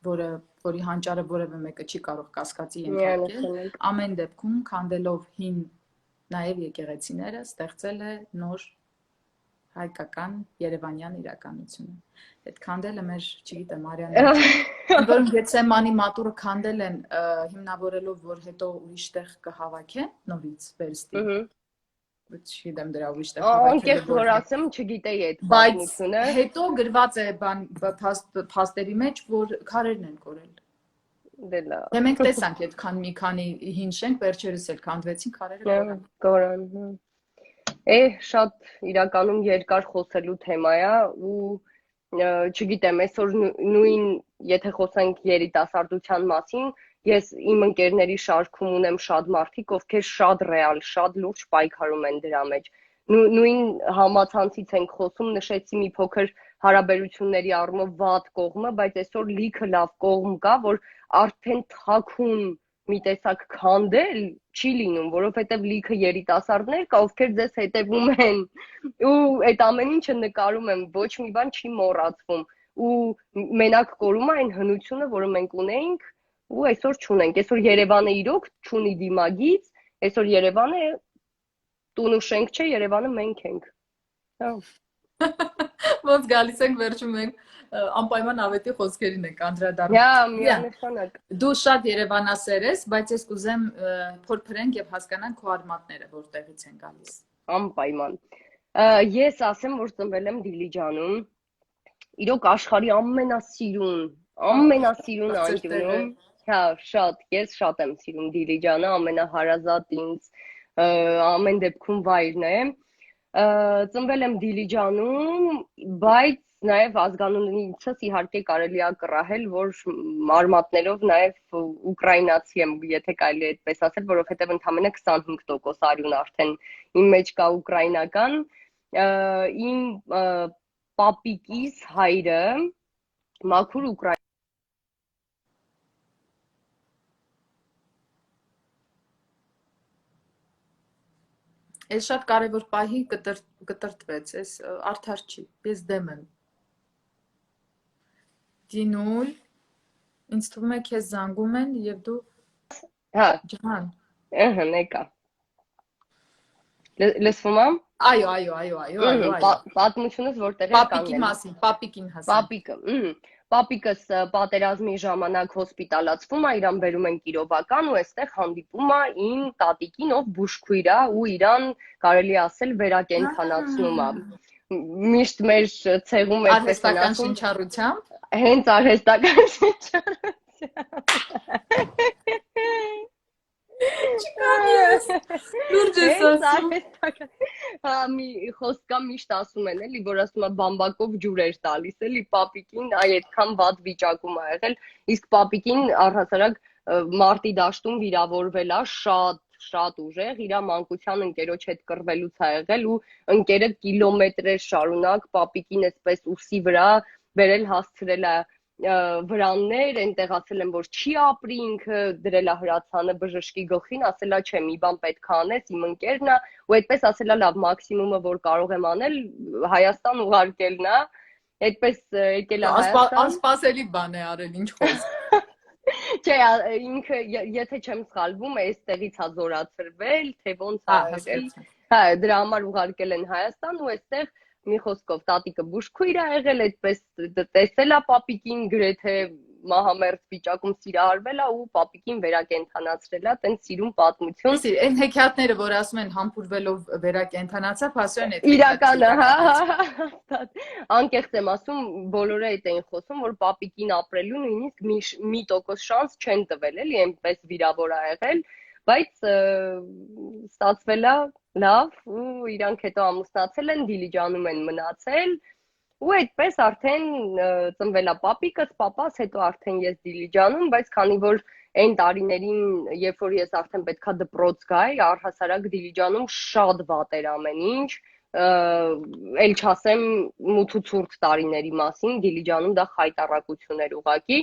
որի հանճարը որևէ մեկը չի կարող կասկածի ենթարկել, ամեն դեպքում քանդելով հին նաև եկեղեցիները ստեղծել է նոր հայկական Երևանյան իրականությունը։ Այդ քանդելը մեր, չգիտեմ, Արիանն որոնք Գեցսեմանի մատուրը քանդել են հիմնավորելով, որ հետո ուրիշ տեղ կհավաքեն նորից վերստի։ Չգիտեմ դրա ուրիշ տեղ հավաքել։ Անկեղծ որ ասեմ, չգիտեի այդ պատմությունը։ Բայց հետո գրված է փաստերի մեջ, որ քարերն են կորել։ Դե մենք տեսանք այդքան մի քանի հին շենք վերջերս էլ քանդվեցին, քարերը կորան։ Շատ իրականում երկար խոսելու թեմա է ու չգիտեմ, այսօր նույն եթե խոսենք երիտասարդության մասին, ես իմ ընկերների շարքում ունեմ շատ մարդիկ, ովքեր շատ ռեալ, շատ լուրջ պայքարում են դրա մեջ։ Նույն համացանցից ենք խոսում, նշեցի մի փոքր հարաբերությունների առումով վատ կողմը, բայց այսօր լիքը լավ կողմ կա, որ արդեն թաքուն մի տեսակ քանդել չի լինում, որովհետև լիքը երիտասարդներ կա, ովքեր ձեզ հետևում են ու այդ ամեն ինչը նկարում են, ոչ մի բան չի մոռացվում ու մենակ կորում է այն հնությունը, որը մենք ունեինք ու այսօր չունենք։ Այսօր Երևանը իրոք չունի դիմագիծ, այսօր Երևանը տուն ու շենք չէ, Երևանը մենք ենք։ Ոնց գալիս ենք վերջում մենք անպայման ավետի խոսքերին ենք անդրադառնում։ Միանշանակ։ Դու շատ երևանասեր ես, բայց ես կուզեմ փորփրենք եւ հասկանանք քո արմատները որտեղից են գալիս։ Անպայման։ Ես ասեմ, որ ծնվել եմ Դիլիջանում։ Իրոք աշխարհի ամենասիրուն անկյունում։ Հա, շատ, ես շատ եմ սիրում Դիլիջանը, ամենահարազատ ինձ ամեն դեպքում վայրն է։ Ծնվել եմ Դիլիջանում, բայց նաև ազգանունիցս իհարկե կարելի է կռահել, որ արմատներով նաև ուկրաինացի եմ, եթե կարելի է այդպես ասել, որովհետև ընդամենը 25% արյուն արդեն իմ մեջ կա ուկրաինական։ Իմ պապիկիս հայրը մաքուր ուկրաին Ես շատ կարևոր պահի կտրտվեց, ես արդար չի, ես դեմ եմ։ Դինուլ, ինձ թվում է քեզ զանգում են եւ դու Հա, ջան։ նեկա։ Լսվում եմ։ Այո։ Պատմությունս որտեղ է Պապիկի մասին, պապիկին հասան։ Պապիկս պատերազմի ժամանակ հոսպիտալացվում է, իրան բերում են Կիրովական ու այստեղ հանդիպում է իմ տատիկին, ով բուժքույր է ու իրան կարելի ասել վերակենդանացնում է։ Միշտ մեր ցեղում այդպես են արհեստական ասում։ շնչառությամբ։ Հենց արհեստական շնչառությամբ։ Չկարես։ Լուրջ ես ասում։ Հա, մի խոսքա միշտ ասում են, էլի, որ ասում է բամբակով ջուր էր տալիս, էլի, պապիկին, այ այդքան վատ վիճակում ա եղել, իսկ պապիկին առհասարակ մարտի դաշտում վիրավորվել է շատ ուժեղ, իր մանկության ընկերոջ հետ կռվելուց ա եղել ու ընկերը կիլոմետրեր շարունակ պապիկին այսպես ուսի վրա բերել հասցրել է վրաններ, այնտեղ ասել են, որ չի ապրի, ինքը դրել է հրացանը բժշկի գլխին, ասել է չէ, մի բան պետք է անես, իմ ընկերն է, ու այդպես ասել է լավ, մաքսիմումը, որ կարող եմ անել, Հայաստան ուղարկելն է, այդպես եկել է Հայաստան։ Անսպասելի բան է արել, ինչ խոսք։ Չէ, ինքը, եթե չեմ սխալվում, այստեղից է զորացրվել, թե ոնց է եղել։ Հա, դրա համար ուղարկել են Հայաստան ու այստեղ մի խոսքով տատիկը բուժքույր է եղել, այդպես տեսել է պապիկին գրեթե մահամերձ վիճակում սիրահարվել է ու պապիկին վերակենդանացրել է, տենց սիրուն պատմություն։ Իսկ այն հեքիաթները, որ ասում են համբուրվելով վերակենդանացավ, հասուն է Իրականը, հաստատ։ Անկեղծ եմ ասում, բոլորը այդ էին խոսում, որ պապիկին ապրելու նույնիսկ 1% շանս չեն տվել, էլի, այնպես վիրավոր ա եղել, բայց ստացվել է լավ ու իրանք հետո ամուսնացել են, Դիլիջանում են մնացել ու այդպես արդեն ծնվել է պապիկս, պապաս, հետո արդեն ես Դիլիջանում, բայց քանի որ այն տարիներին, երբ որ ես արդեն պետքա դպրոց գայի, առհասարակ Դիլիջանում շատ վատ էր ամեն ինչ, էլ չասեմ մութ ու ցուրտ տարիների մասին, Դիլիջանում դա խայտառակություն էր ուղղակի,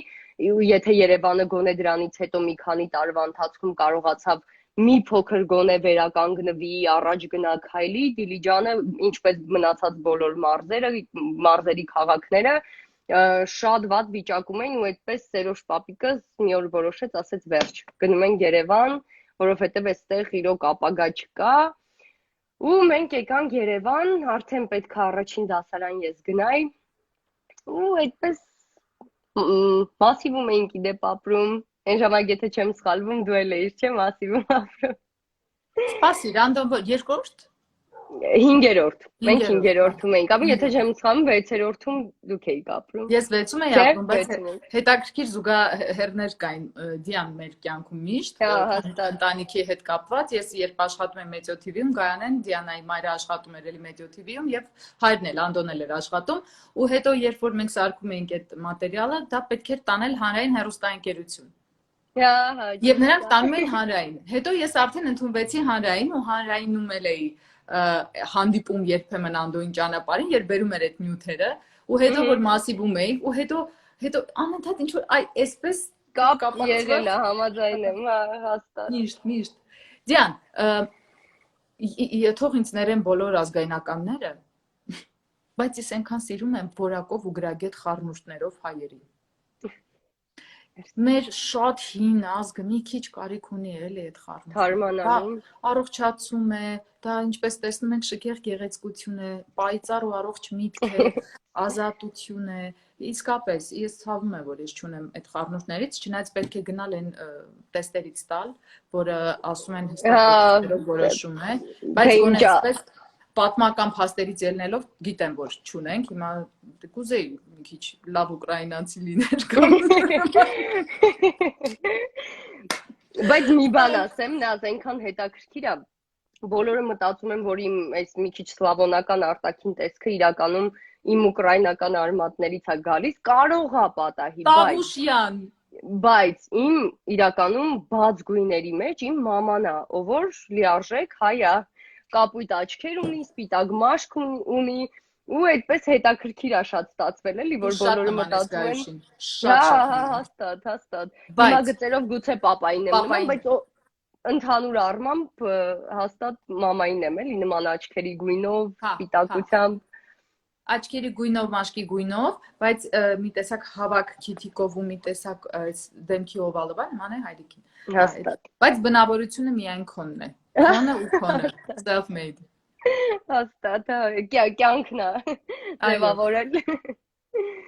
եթե Երևանը գոնե դրանից հետո մի քանի տարվա ընթացքում կարողացավ մի փոքր գոնե վերականգնվի, առաջ գնա քայլի, Դիլիջանը, ինչպես մնացած բոլոր մարզերի քաղաքները, շատ վատ վիճակում էին ու այդպես Սերոջ պապիկս մի օր որոշեց, ասեց վերջ, գնում ենք Երևան, որովհետև այստեղ իրոք ապագա չկա, ու մենք եկանք Երևան, արդեն պետք է առաջին դասարան ես գնայի, ու այդպես Մասիվում էինք իդեպ ապրում, այն ժամանակ եթե չեմ սխալվում, դու էլ էիր, չէ՞, Մասիվում ապրում։ Սպասի, ռանդոմ երկրորդ 5-րդ, մենք 5-րդում էինք, ապա եթե չեմ սխալվում, 6-րդում դուք էիք ապրում։ Ես 6-ում էի ապրում, բայց հետաքրքիր զուգահեռներ կային Դիան մեր կյանքում միշտ, ընտանիքի հետ կապված, ես երբ աշխատում եմ Մեծո TV-ում, Գայանեն Դիանայի մայրը աշխատում էր էլի Մեծո TV-ում եւ հայրն էլ Անդոն էլ էր աշխատում, ու հետո երբ որ մենք սարքում էինք այդ մատերիալը, դա պետք էր տանել հանրային հեռուստաընկերություն։ Եվ նրանք տանում էին հանրային։ Հետո ես արդեն ընդունվեցի հանրային ու հանրայինում էլ էի հանդիպում երբեմն Անդոյին ճանապարհին, երբ բերում էր այդ նյութերը, ու հետո որ Մասիվում էի, ու հետո անընդհատ ինչ որ այսպես կապ եղել է, համաձայն եմ, հաստատ։ Միշտ։ Դիան, թող ինձ ներեն բոլոր ազգայնականները, բայց ես այնքան սիրում եմ որակով ու գրագետ խառնուրդներով հայերին։ Մեր շատ հին ազգը մի քիչ կարիք ունի էլի այդ խառնուրդը։ Առողջացում է, դա ինչպես տեսնում ենք շքեղ գեղեցկություն է, պայծառ ու առողջ միտք է, ազատություն է։ Իսկապես, ես ցավում եմ, որ ես չունեմ այդ խառնուրդներից, չնայած պետք է գնալ այն տեստերից տալ, որը ասում են հստակ որոշում է, բայց գոնե այսպես պատմական փաստերից ելնելով գիտեմ, որ չունենք, հիմա կուզեի մի քիչ լավ ուկրաինացի լիներ կամ բայց մի բան ասեմ, նա այնքան հետաքրքիր է, բոլորը մտածում են, որ իմ այս մի քիչ սլավոնական արտաքին տեսքը իրականում իմ ուկրաինական արմատներից է գալիս, կարող է պատահի, բայց իմ իրականում բաց գույների մեջ իմ մաման է, ով որ լիարժեք հայ է, կապույտ աչքեր ունի, սպիտակ մաշկ ունի, ու այդպես հետաքրքիր է շատ ստացվել, էլի, որ բոլորը մտածում են։ Հաստատ։ Հիմա գծերով գուցե պապային եմ նման, բայց ընդհանուր առմամբ հաստատ մամային եմ, էլի, նման աչքերի գույնով, սպիտակությամբ։ Աչքերի գույնով, մաշկի գույնով, բայց մի տեսակ հավաք քիթիկով ու մի տեսակ դեմքի օվալով նման է հայրիկին։ Հաստատ։ Բայց բնավորությունը միայն քոնն է։ Քոնը ու քոնը, self-made։ Հաստատ, կյանքն է ձևավորել։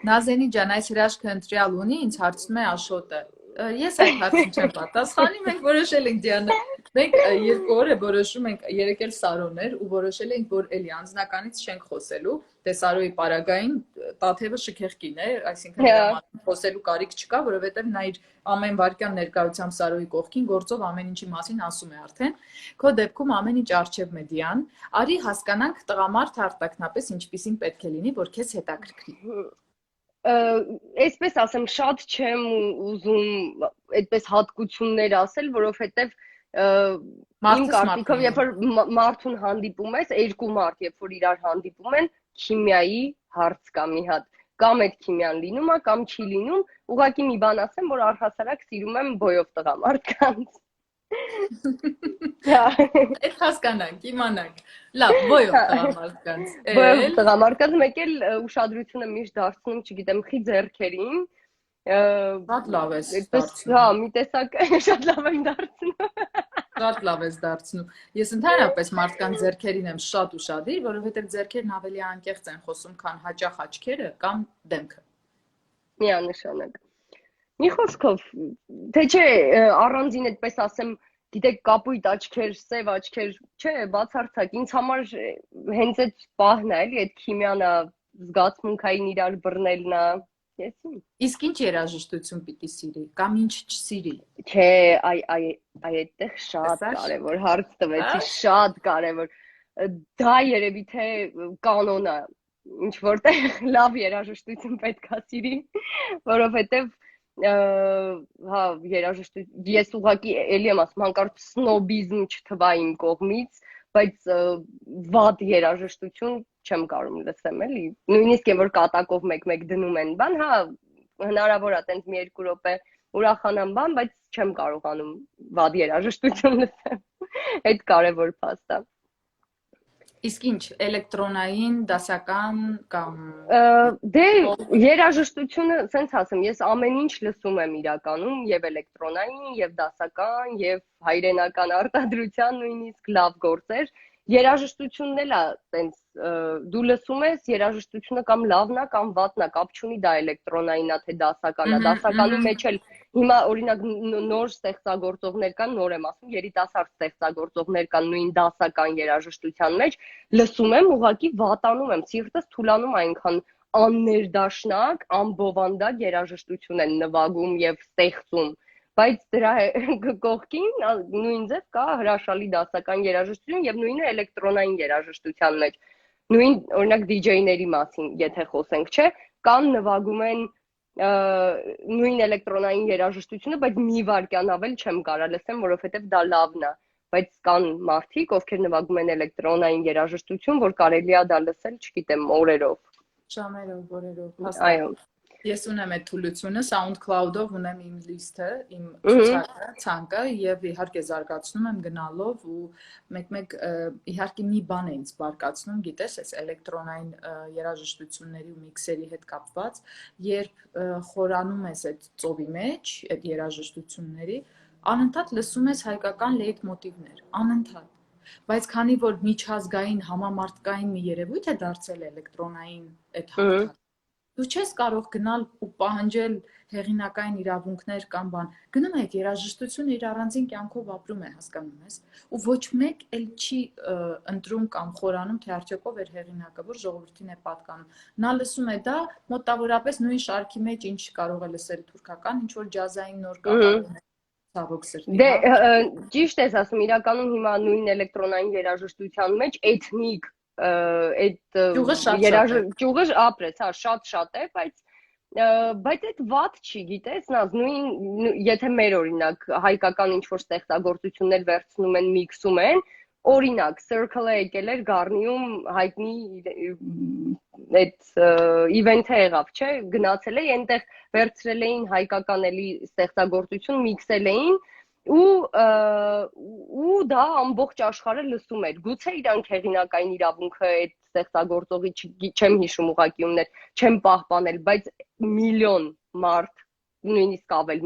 Նազենի ջան, այս հրաշքը ընտրյալ ունի, ինձ հարցնում է Աշոտը։ Ես այդ հարցին չեմ պատասխանի, մենք որոշել ենք Դիանա, մենք 2 օր է որոշում ենք, երեկ էլ Սարոն էր ու որոշել ենք, որ էլի անձնականից չենք խոսելու, դե Սարոյի պարագային Տաթևը շքեղ կին է, այսինքն նրա մասին խոսելու կարիք չկա, որովհետև նա իր ամեն վարքյան ներկայությամբ Սարոյի կողքին գործով ամեն ինչի մասին ասում է արդեն։ Քո դեպքում ամեն ինչ արժևմ է Դիան, արի հասկանանք տղամարդ արտակնապես ինչպիսին պետք է լինի, որ քեզ հետաքրքրի։ Այսպես ասեմ, շատ չեմ ուզում այդպես հատկություններ ասել, որովհետև իմ կարծիքով, երբ որ մարդուն հանդիպում ես, 2 մարդ, երբ որ իրար հանդիպում են, քիմիայի հարց կա մի հատ, կամ այդ քիմիան լինում է, կամ չի լինում, ուղղակի մի բան ասեմ, որ առհասարակ սիրում եմ բոյով տղամարդկանց։ Այդ հասկանանք, իմանանք։ Լավ, բոյով տղամարդկանց։ Բոյով տղամարդկանց, մեկ էլ ուշադրությունը միշտ դարձնում, չգիտեմ, խի ձեռքերին։ Շատ լավ ես դարձնում։ Հա, մի տեսակ շատ լավ եմ դարձնում։ Շատ լավ ես դարձնում։ Ես ընդհանրապես մարդկանց ձեռքերին եմ շատ ուշադիր, որովհետև ձեռքերն ավելի անկեղծ են խոսում, քան հաճախ աչքերը կամ դեմքը։ Միանշանակ։ Մի խոսքով, թե չէ առանձին այդպես ասեմ, գիտեք, կապույտ աչքեր, սև աչքեր, չէ, բացարձակ ինձ համար հենց այդ պահն է, էլի այդ քիմիան է, զգացմունքային իրար բռնելն է, եսի։ Իսկ ինչ երաժշտություն պիտի սիրի, կամ ինչ չսիրի։ Չէ, այդտեղ շատ Տեսա՞ր։ կարևոր հարց տվեցի, Ա՞, շատ կարևոր։ Դա երևի թե կանոն է, ինչ որտեղ լավ երաժշտություն պետք է սիրի, որովհետև հա ես ուղղակի էլի եմ ասում, հանկարծ սնոբիզմ չթվա իմ կողմից, բայց վատ երաժշտություն չեմ կարող լսեմ, էլի։ Նույնիսկ որ կատակով մեկ-մեկ դնում են, բան, հա, հնարավոր է տենց մի երկու րոպե ուրախանամ բան, բայց չեմ կարողանում վատ երաժշտություն լսեմ։ Այդ կարևոր փաստ է։ իսկ ինչ, էլեկտրոնային, դասական կամ Դե երաժշտությունը, սենց ասեմ, ես ամեն ինչ լսում եմ իրականում, եւ էլեկտրոնային, եւ դասական, եւ հայրենական արտադրության նույնիսկ լավ գործեր։ Երաժշտությունն էլ է տենց դու լսում ես երաժշտությունը կամ լավն է կամ վատն է, կապ չունի դա էլեկտրոնային է թե դասական է։ Դասականի մեջ էլ հիմա օրինակ նոր ստեղծագործողներ կան, նոր եմ ասում, երիտասարդ ստեղծագործողներ կան նույն դասական երաժշտության մեջ, լսում եմ, ուղղակի վատանում եմ, սիրտս թուլանում այնքան աններդաշնակ, անբովանդակ երաժշտություն են նվագում եւ ստեղծում, բայց դրա կողքին նույն ձև կա հրաշալի դասական երաժշտություն եւ նույնը էլեկտրոնային երաժշտության մեջ։ Նույն օրինակ DJ-ների մասին, եթե խոսենք, չէ, կան նվագում են նույն էլեկտրոնային երաժշտությունը, բայց մի վայրկյան ավել չեմ կարա լսեմ, որովհետև դա լավն է, բայց կան մարդիկ, ովքեր նվագում են էլեկտրոնային երաժշտություն, որ կարելի է դա լսել, չգիտեմ, օրերով։ ժամերով, օրերով, Այո։ հաստատ։ Ես ունեմ այդ թուլությունը, SoundCloud-ով ունեմ իմ լիստը, իմ ցուցակը, ցանկը եւ իհարկե զարգացնում եմ գնալով ու մեկ-մեկ իհարկե մի բան է ինձ բարկացնում, գիտես, այս էլեկտրոնային երաժշտությունների ու միքսերի հետ կապված, երբ խորանում ես այդ ծովի մեջ, այդ երաժշտությունների, անընդհատ լսում ես հայկական լեյթմոտիվներ, անընդհատ։ Բայց քանի որ միջազգային համամարտկային մի երևույթ է դարձել էլեկտրոնային այդ հաղթանակը, դու չես կարող գնալ ու պահանջել հեղինակային իրավունքներ կամ բան։ Գնում է այդ երաժշտությունը իր առանձին կյանքով ապրում է, հասկանում ես։ Ու ոչ մեկ էլ չի ընտրում կամ խորանում, թե արդյոք ով էր հեղինակը, որ ժողովրդին է պատկանում։ Նա լսում է դա մոտավորապես նույն շարքի մեջ, ինչ կարող է լսել թուրքական, ինչ որ ջազային նոր կատարումներ, ցավոք սրտի։ Դե ճիշտ ես ասում, իրականում հիմա նույն էլեկտրոնային երաժշտության մեջ էթնիկ այդ ճյուղը ապրեց, հա, շատ է, բայց այդ վատ չի, գիտես, նազ, նույն եթե մեր օրինակ հայկական ինչ որ ստեղծագործություններ վերցնում են, միքսում են, օրինակ Circle-ը եկել էր Գառնիում հայտնի այդ իվենթը եղավ, չէ, գնացել էի, այնտեղ վերցրել էին հայկական էլի ստեղծագործություն, միքսել էին ու դա ամբողջ աշխարհը լսում էր։ Գուցե իրանք հեղինակային իրավունքը այդ ստեղծագործողի չեմ հիշում ուղղակի ուններ, չեմ պահպանել, բայց միլիոն մարդ, նույնիսկ ավել,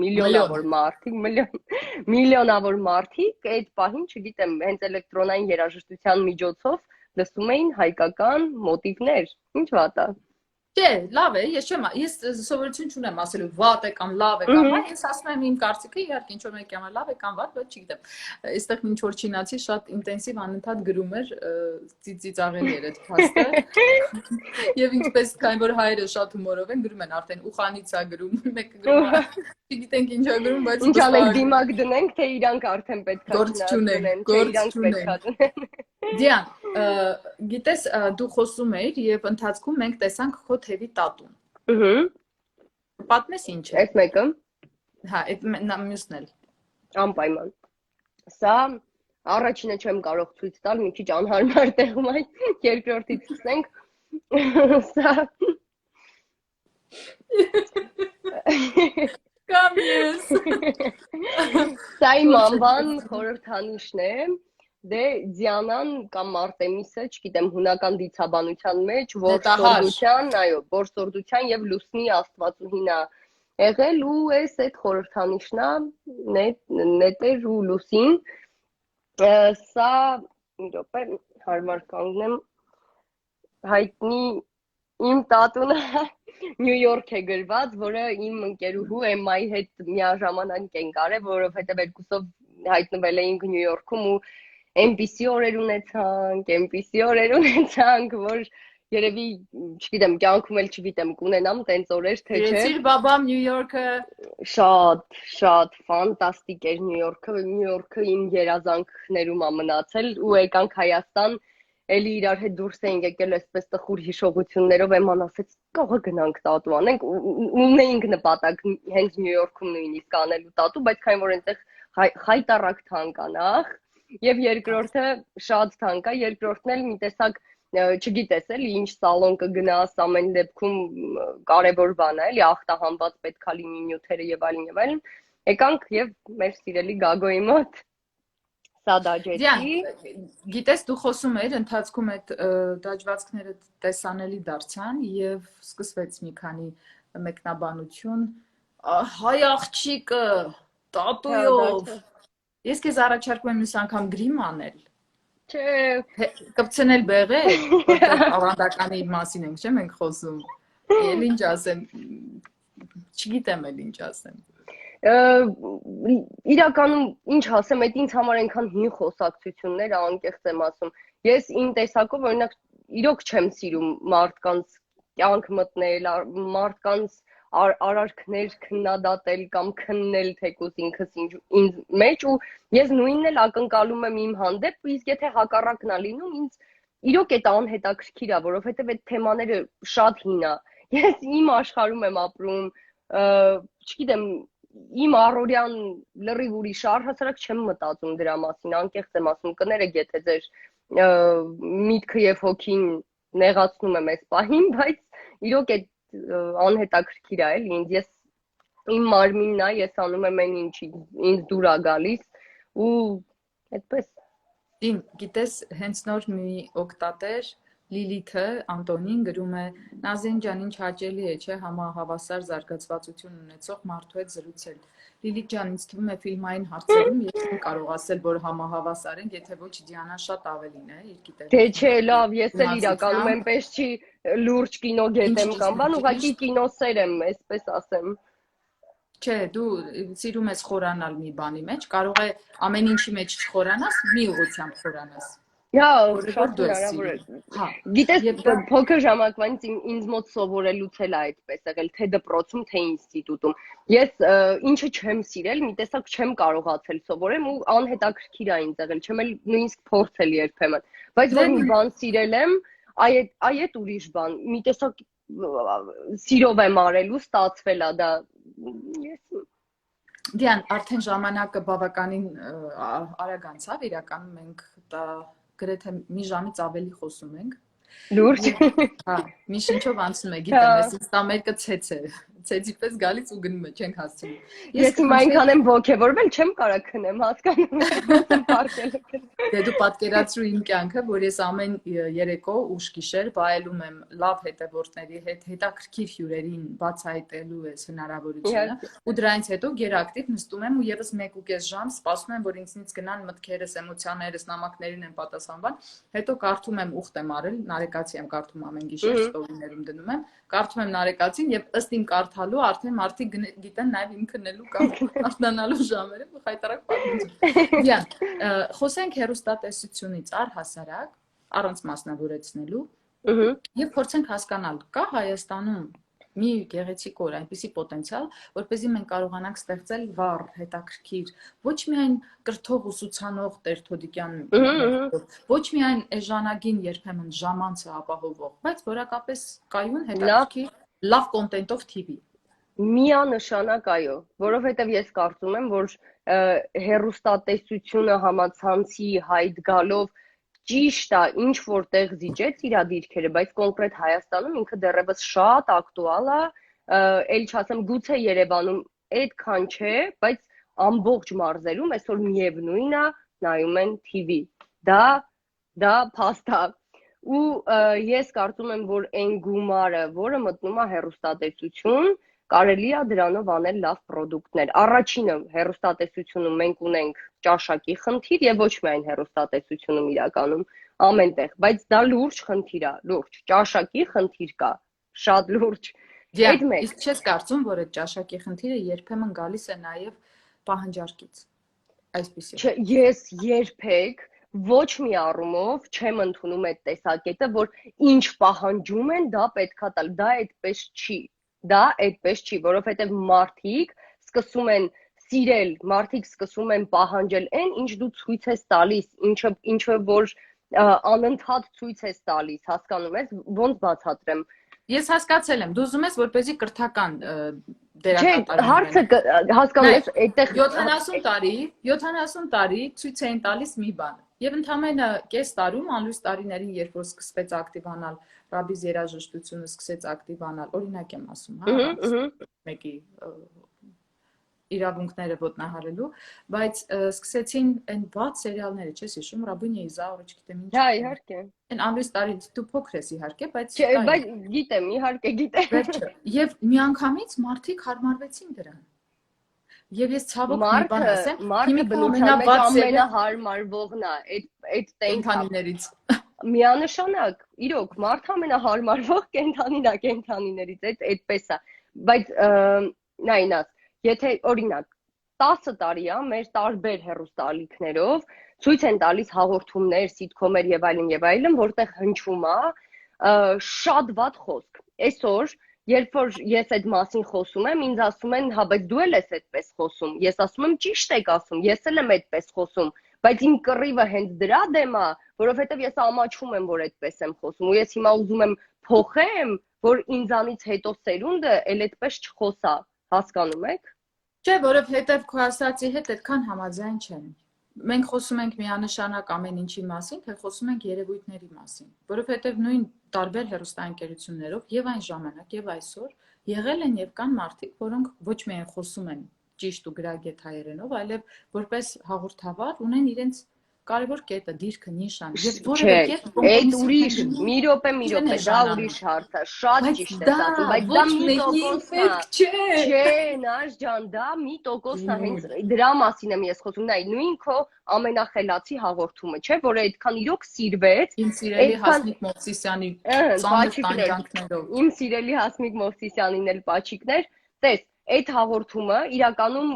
միլիոնավոր մարդիկ այդ պահին, չգիտեմ, հենց էլեկտրոնային երաժշտության միջոցով լսում էին հայկական մոտիվներ։ Ինչ վատ է։ Չէ, լավ է, ես սովորություն չունեմ ասելու վատ է կամ լավ է կամ այ, ես ասում եմ իմ կարծիքը, իհարկե ինչ որ մեկի համար լավ է կամ վատ, բայց չգիտեմ։ Այստեղ ինչ որ չինացի շատ ինտենսիվ անընդհատ գրում էր, ծիծաղելի էր այդ փաստը։ Եվ ինչպես քանի որ հայերը շատ հումորով են, գրում են արդեն ուխանիցա գրում, մեկը գրում է, չգիտենք ինչա գրում, բայց ինչ անենք դիմակ դնենք, թե իրանք արդեն պետք է գործ չունեն։ Դիան, գիտես, դու խոսում էիր եւ ընթացքում մենք տեսանք քո թևի տատուն։ Պատմես ինչ է։ Այս մեկը։ Հա, այդ մյուսն էլ։ Անպայման։ Սա առաջինը չեմ կարող ցույց տալ, մի քիչ անհարմար տեղում է, երկրորդից սկսենք։ Սա Կամ ես։ Սա իմ անվան խորհրդանիշն է։ Դե Դիանան կամ Արտեմիսը, չգիտեմ, հունական դիցաբանության մեջ որսորդության, այո, որսորդության եւ լուսնի աստվածուհին է եղել ու էս այդ խորհրդանիշն է նետեր ու լուսին։ Սա մի րոպե հարմար կանգնեմ հայտնի իմ տատունը Նյու Յորք է գրված, որը իմ ընկերուհու Էմմայի հետ միաժամանակ ենք արել, որովհետև երկուսով հայտնվել էինք Նյու Յորքում ու այնպիսի օրեր ունեցանք, որ երևի, չգիտեմ, կյանքում էլ չգիտեմ կունենամ տենց օրեր, թե չէ։ Իրեցիր բաբամ Նյու Յորքը։ Շատ ֆանտաստիկ էր Նյու Յորքը իմ երազանքներում ա մնացել ու եկանք Հայաստան, էլի իրար հետ դուրս էինք եկել այսպես տխուր հիշողություններով, Էման ասեց կողը գնանք տատու անենք, ունեինք նպատակ հենց Նյու Յորքում նույնիսկ անելու տատու, բայց քանի որ այնտեղ խայտառակ թանկ ա նախ, եւ երկրորդը շատ թանկ ա, երկրորդն էլ մի տեսակ չգիտես էլի ինչ սալոն կգնաս, ամեն դեպքում կարևոր բան է, էլի ախտահանված պետք է լինի նյութերը եւ այլն, եկանք եւ մեր սիրելի Գագոյի մոտ սա դաջեցի։ Գիտես, դու խոսում ես, ընթացքում այդ դաջվածքները տեսանելի դարձան եւ սկսվեց մի քանի մեկնաբանություն, հայ աղջիկը տատույով։ Ես քեզ առաջարկում եմ մյուս անգամ գրիմ անել։ Չէ, կպցնել բեղեր, որտեղ ավանդականի մասին ենք, չէ՞ մենք խոսում։ Էլ ինչ ասեմ, չգիտեմ էլ ինչ ասեմ։ Իրականում ինչ ասեմ, այդ ինձ համար այնքան հին խոսակցություններ, անկեղծ եմ ասում։ Ես իմ տեսակով օրինակ իրոք չեմ սիրում մարդկանց կյանք մտնել, մարդկանց արարքներ քննադատել կամ քննել թեկուզ ինքս ինձ մեջ ու ես նույնն էլ ակնկալում եմ իմ հանդեպ, իսկ եթե հակառակն ա լինում, ինձ իրոք այդ անհետաքրքիր ա, որովհետև այդ թեմաները շատ հին ա։ Ես իմ աշխարհում եմ ապրում, չգիտեմ, իմ առօրյան լրիվ ուրիշ առհասարակ չեմ մտածում դրա մասին, անկեղծ եմ ասում, կներեք, եթե ձեր միտքը եւ հոգին նեղացնում եմ այս պահին, բայց իրոք այդ անհետաքրքիր է էլի ինձ, ես իմ մարմինն է, ես անում եմ այն ինչ ինձ դուր ա գալիս ու այդպես։ Գիտես, հենց նոր մի օգտատեր Լիլիթը Անտոնին գրում է Նազին ջան, ինչ հաճելի է, չէ, համահավասար զարգացվածություն ունեցող մարդու հետ զրուցել։ Լիլիթ ջան, ինձ թվում է ֆիլմային հարցերում ես չեմ կարող ասել, որ համահավասար ենք, եթե ոչ Դիանան շատ ավելին է իր գիտելիքները։ Դե չէ, լավ, ես էլ իրականում այնպես չի լուրջ կինո գետեմ կամ բան, ուղղակի կինոսեր եմ, այսպես ասեմ։ Չէ, դու սիրում ես խորանալ մի բանի մեջ, կարող է ամեն ինչի մեջ չխորանաս, մի ուղղությամբ խորանաս։ Հա, շատ հնարավոր է։ Գիտես, փոքր ժամանակվանից ինձ մոտ սովորելուց էլ է այդպես եղել, թե դպրոցում, թե ինստիտուտում։ Ես ինչը չեմ սիրել, մի տեսակ չեմ կարողացել սովորեմ ու անհետաքրքիր է ինձ եղել, չեմ էլ նույնիսկ փորձել երբեմն։ Բայց որ մի բան սիրել եմ, այդ ուրիշ բան, մի տեսակ սիրով եմ արել ու ստացվել է դա։ Դիան, արդեն ժամանակը բավականին արագ անցավ, իրականում մենք գրեթե մի ժամից ավելի խոսում ենք։ Լուրջ։ Հա, մի շնչով անցնում է, գիտեմ, ես ինձ մեկը ցեց է, ցեցի պես գալիս ու գնում է, չենք հասցնում։ Ես իմ այնքան եմ ոգևորվել, չեմ կարող քնեմ, հասկանում եմ, պարկելը քնեմ։ Դե դու պատկերացրու իմ կյանքը, որ ես ամեն երեկո ուշ գիշեր վայելում եմ լավ հետևորդների հետ, հետաքրքիր հյուրերին բացահայտելու ես հնարավորությունը, ու դրանից հետո գերակտիվ նստում եմ ու եւս 1.5 ժամ սպասում եմ, որ ինձնից գնան մտքերս, էմոցիաներս, նամակներին են պատասխանվան, հետո կարդում եմ, ուխտ եմ արել, նարեկացի եմ կարդում ամեն գիշեր, ստորիներում դնում եմ, կարդում եմ նարեկացին եւ ըստ իմ կարդալու արդեն մարդիկ գիտեն նաեւ իմ քննելու կամ արտանալու ժամերը, խայտարակ պատմություն։ Դիան, խոսենք հեռուստատեսությունից առհասարակ, առանց մասնավորեցնելու, եւ փորձենք հասկանալ, կա Հայաստանում մի գեղեցիկ օր, այնպիսի պոտենցիալ, որպեսզի մենք կարողանանք ստեղծել վառ, հետաքրքիր, ոչ միայն կրթող ուսուցանող Տեր-Թոդիկյան, ոչ միայն էժանագին երբեմն ժամանցը ապահովող, բայց որակապես կայուն, հետաքրքիր, լավ կոնտենտով TV։ Միանշանակ այո, որովհետև ես կարծում եմ, որ հեռուստատեսությունը համացանցի հայտ գալով ճիշտ է, ինչ որտեղ զիջեց իր դիրքերը, բայց կոնկրետ Հայաստանում ինքը դեռևս շատ ակտուալ է, էլ չասեմ, գուցե Երևանում այդքան չէ, բայց ամբողջ մարզերում այսօր միևնույն է, նայում են TV։ Դա փաստ է։ Ու ես կարծում եմ, որ այն գումարը, որը մտնում է հեռուստատեսություն, կարելի է դրանով անել լավ պրոդուկտներ։ Առաջինը հեռուստատեսությունում մենք ունենք ճաշակի խնդիր եւ ոչ միայն հեռուստատեսությունում իրականում ամենտեղ, բայց դա լուրջ խնդիր է, լուրջ։ Ճաշակի խնդիր կա, շատ լուրջ։ Այդ մեկ։ Իսկ չես կարծում, որ այդ ճաշակի խնդիրը երբեմն գալիս է նաև պահանջարկից։ Այսպեսի։ Չէ, ես երբեք ոչ մի առումով չեմ ընդունում այդ տեսակետը, որ ինչ պահանջում են, դա պետքա տալ, դա այդպես չի։ Դա այդպես չի, որովհետև մարդիկ սկսում են սիրել, մարդիկ սկսում են պահանջել այն, ինչ դու ցույց ես տալիս, ինչը որ անընդհատ ցույց ես տալիս, հասկանում ես, ոնց բացատրեմ։ Ես հասկացել եմ, դու ուզում ես որպեսզի կրթական Չէ, հարցը հասկանում ես, այդտեղ 70 տարի ցույց էին տալիս մի բան։ Եվ ընդամենը կես տարում, անլույս տարիներին, երբ որ սկսվեց ակտիվանալ ռաբիզ երաժշտությունը, սկսեց ակտիվանալ, օրինակ եմ ասում, հա, մեկի իրավունքները ոտնահարելու, բայց սկսեցին այն վատ սերիալները, չես հիշում, Ռաբինե Իզաուրը, չգիտեմ ինչ։ Հա, իհարկե։ Այն անլույս տարի դու փոքր ես իհարկե, բայց Չէ, բայց գիտեմ, իհարկե գիտեմ։ Վերջը։ Եւ միանգամից մարդիկ հարմարվեցին դրան։ Եվ ես ցավոք մի բան ասեմ, մարդը բնության մեջ ամենահարմարվողն է այդ կենդանիներից։ Միանշանակ, իրոք, մարդը ամենահարմարվող կենդանին է կենդանիներից, այդպես է։ Բայց նայնաս, եթե օրինակ 10 տարի է մեր տարբեր հեռուստաալիքներով ցույց են տալիս հաղորդումներ, սիթքոմեր եւ այլն, որտեղ հնչում է շատ վատ խոսք։ Այսօր երբ որ ես այդ մասին խոսում եմ, ինձ ասում են, հա, բայց դու էլ ես այդպես խոսում։ Ես ասում եմ, ճիշտ եք ասում, ես էլ եմ այդպես խոսում, բայց իմ կռիվը հենց դրա դեմ է, որովհետև ես ամաչում եմ, որ այդպես եմ խոսում, ու ես հիմա ուզում եմ փոխեմ, որ ինձանից հետո սերունդը էլ այդպես չխոսա, հասկանում եք։ Չէ, որովհետև քո ասացի հետ այդքան համաձայն չեմ։ Մենք խոսում ենք միանշանակ ամեն ինչի մասին, թե խոսում ենք երևույթների մասին, որովհետև նույն տարբեր հեռուստաընկերություններով եւ այն ժամանակ եւ այսօր եղել են եւ կան մարդիկ, որոնք ոչ միայն խոսում են ճիշտ ու գրագետ հայերենով, այլև որպես հաղորդավար ունեն իրենց կարևոր կետը, դիրքը, նիշան, եւ որևէ կետ այդ ուրիշ, մի րոպե, դա ուրիշ հարց է, շատ ճիշտ ես ասում, բայց դա մի տոկոսն է, չէ, Նաշ ջան, դա մի տոկոսն է, հենց դրա մասին եմ ես խոսում, նայ, նույն քո ամենախելացի հաղորդումը, չէ, որ այդքան իրոք սիրվեց, իմ սիրելի Հասմիկ Մովսիսյանի ծանր տանջանքներով, իմ սիրելի Հասմիկ Մովսիսյանին էլ պաչիկներ, տես, այդ հաղորդումը իրականում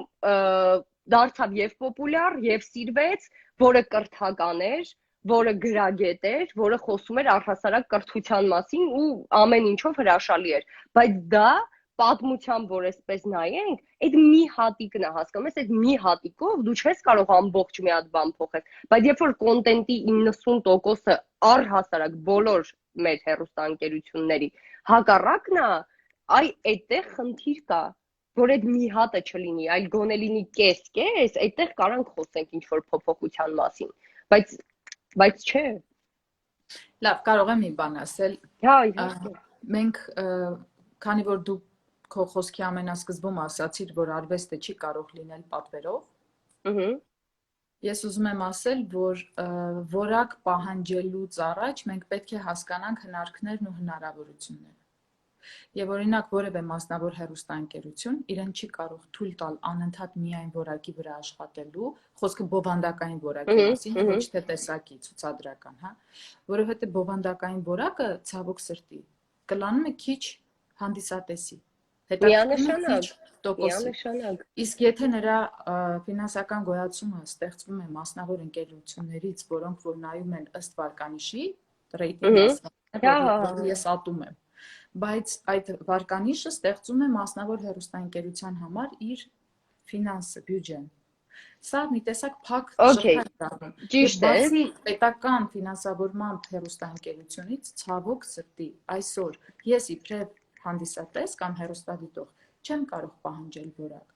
դարձավ եւ պոպուլյար, եւ սիրվեց, որը կրթական էր, որը գրագետ էր, որը խոսում էր առհասարակ կրթության մասին ու ամեն ինչով հրաշալի էր, բայց դա պատմությամբ, որ այսպես նայենք, այդ մի հատիկն է, հասկանում ես, այդ մի հատիկով դու չես կարող ամբողջ մի հատ բան փոխել, բայց երբ որ կոնտենտի 90%-ը առհասարակ բոլոր մեր հեռուստաընկերությունների հակառակն է, այդտեղ խնդիր կա, որ այդ մի հատը չլինի, այլ գոնե լինի կես, այդտեղ կարանք խոսենք ինչ-որ փոփոխության մասին, բայց չէ։ Լավ, կարող եմ մի բան ասել։ Հա, իհարկե։ Մենք, քանի որ դու քո խոսքի ամենասկզբում ասացիր, որ արվեստը չի կարող լինել պատվերով, ես ուզում եմ ասել, որ որակ պահանջելուց առաջ մենք պետք է հասկանանք հնարքներն ու հնարավորությունները։ Եվ օրինակ որևէ մասնավոր հեռուստաընկերություն իրեն չի կարող թույլ տալ անընդհատ միայն որակի վրա աշխատելու, խոսքը բովանդակային որակի մասին, ոչ թե տեսակի ցուցադրական, հա, որովհետև բովանդակային որակը ցավոք սրտի կլանում է քիչ հանդիսատեսի, միանշանակ։ Իսկ եթե նրա ֆինանսական գոյացումը ստեղծվում է մասնավոր ընկերություններից, որոնք որ նայում են ըստ վարկանիշի, ռեյտինգի, ես ատում եմ, բայց այդ վարկանիշը ստեղծում է մասնավոր հեռուստաընկերության համար իր ֆինանսը, բյուջեն։ Սա մի տեսակ փակ շղթա է։ Ճիշտ է։ Բացի պետական ֆինանսավորմամբ հեռուստաընկերությունից ցավոք սրտի այսօր ես իբրև հանդիսատես կամ հեռուստադիտող չեմ կարող պահանջել որակ։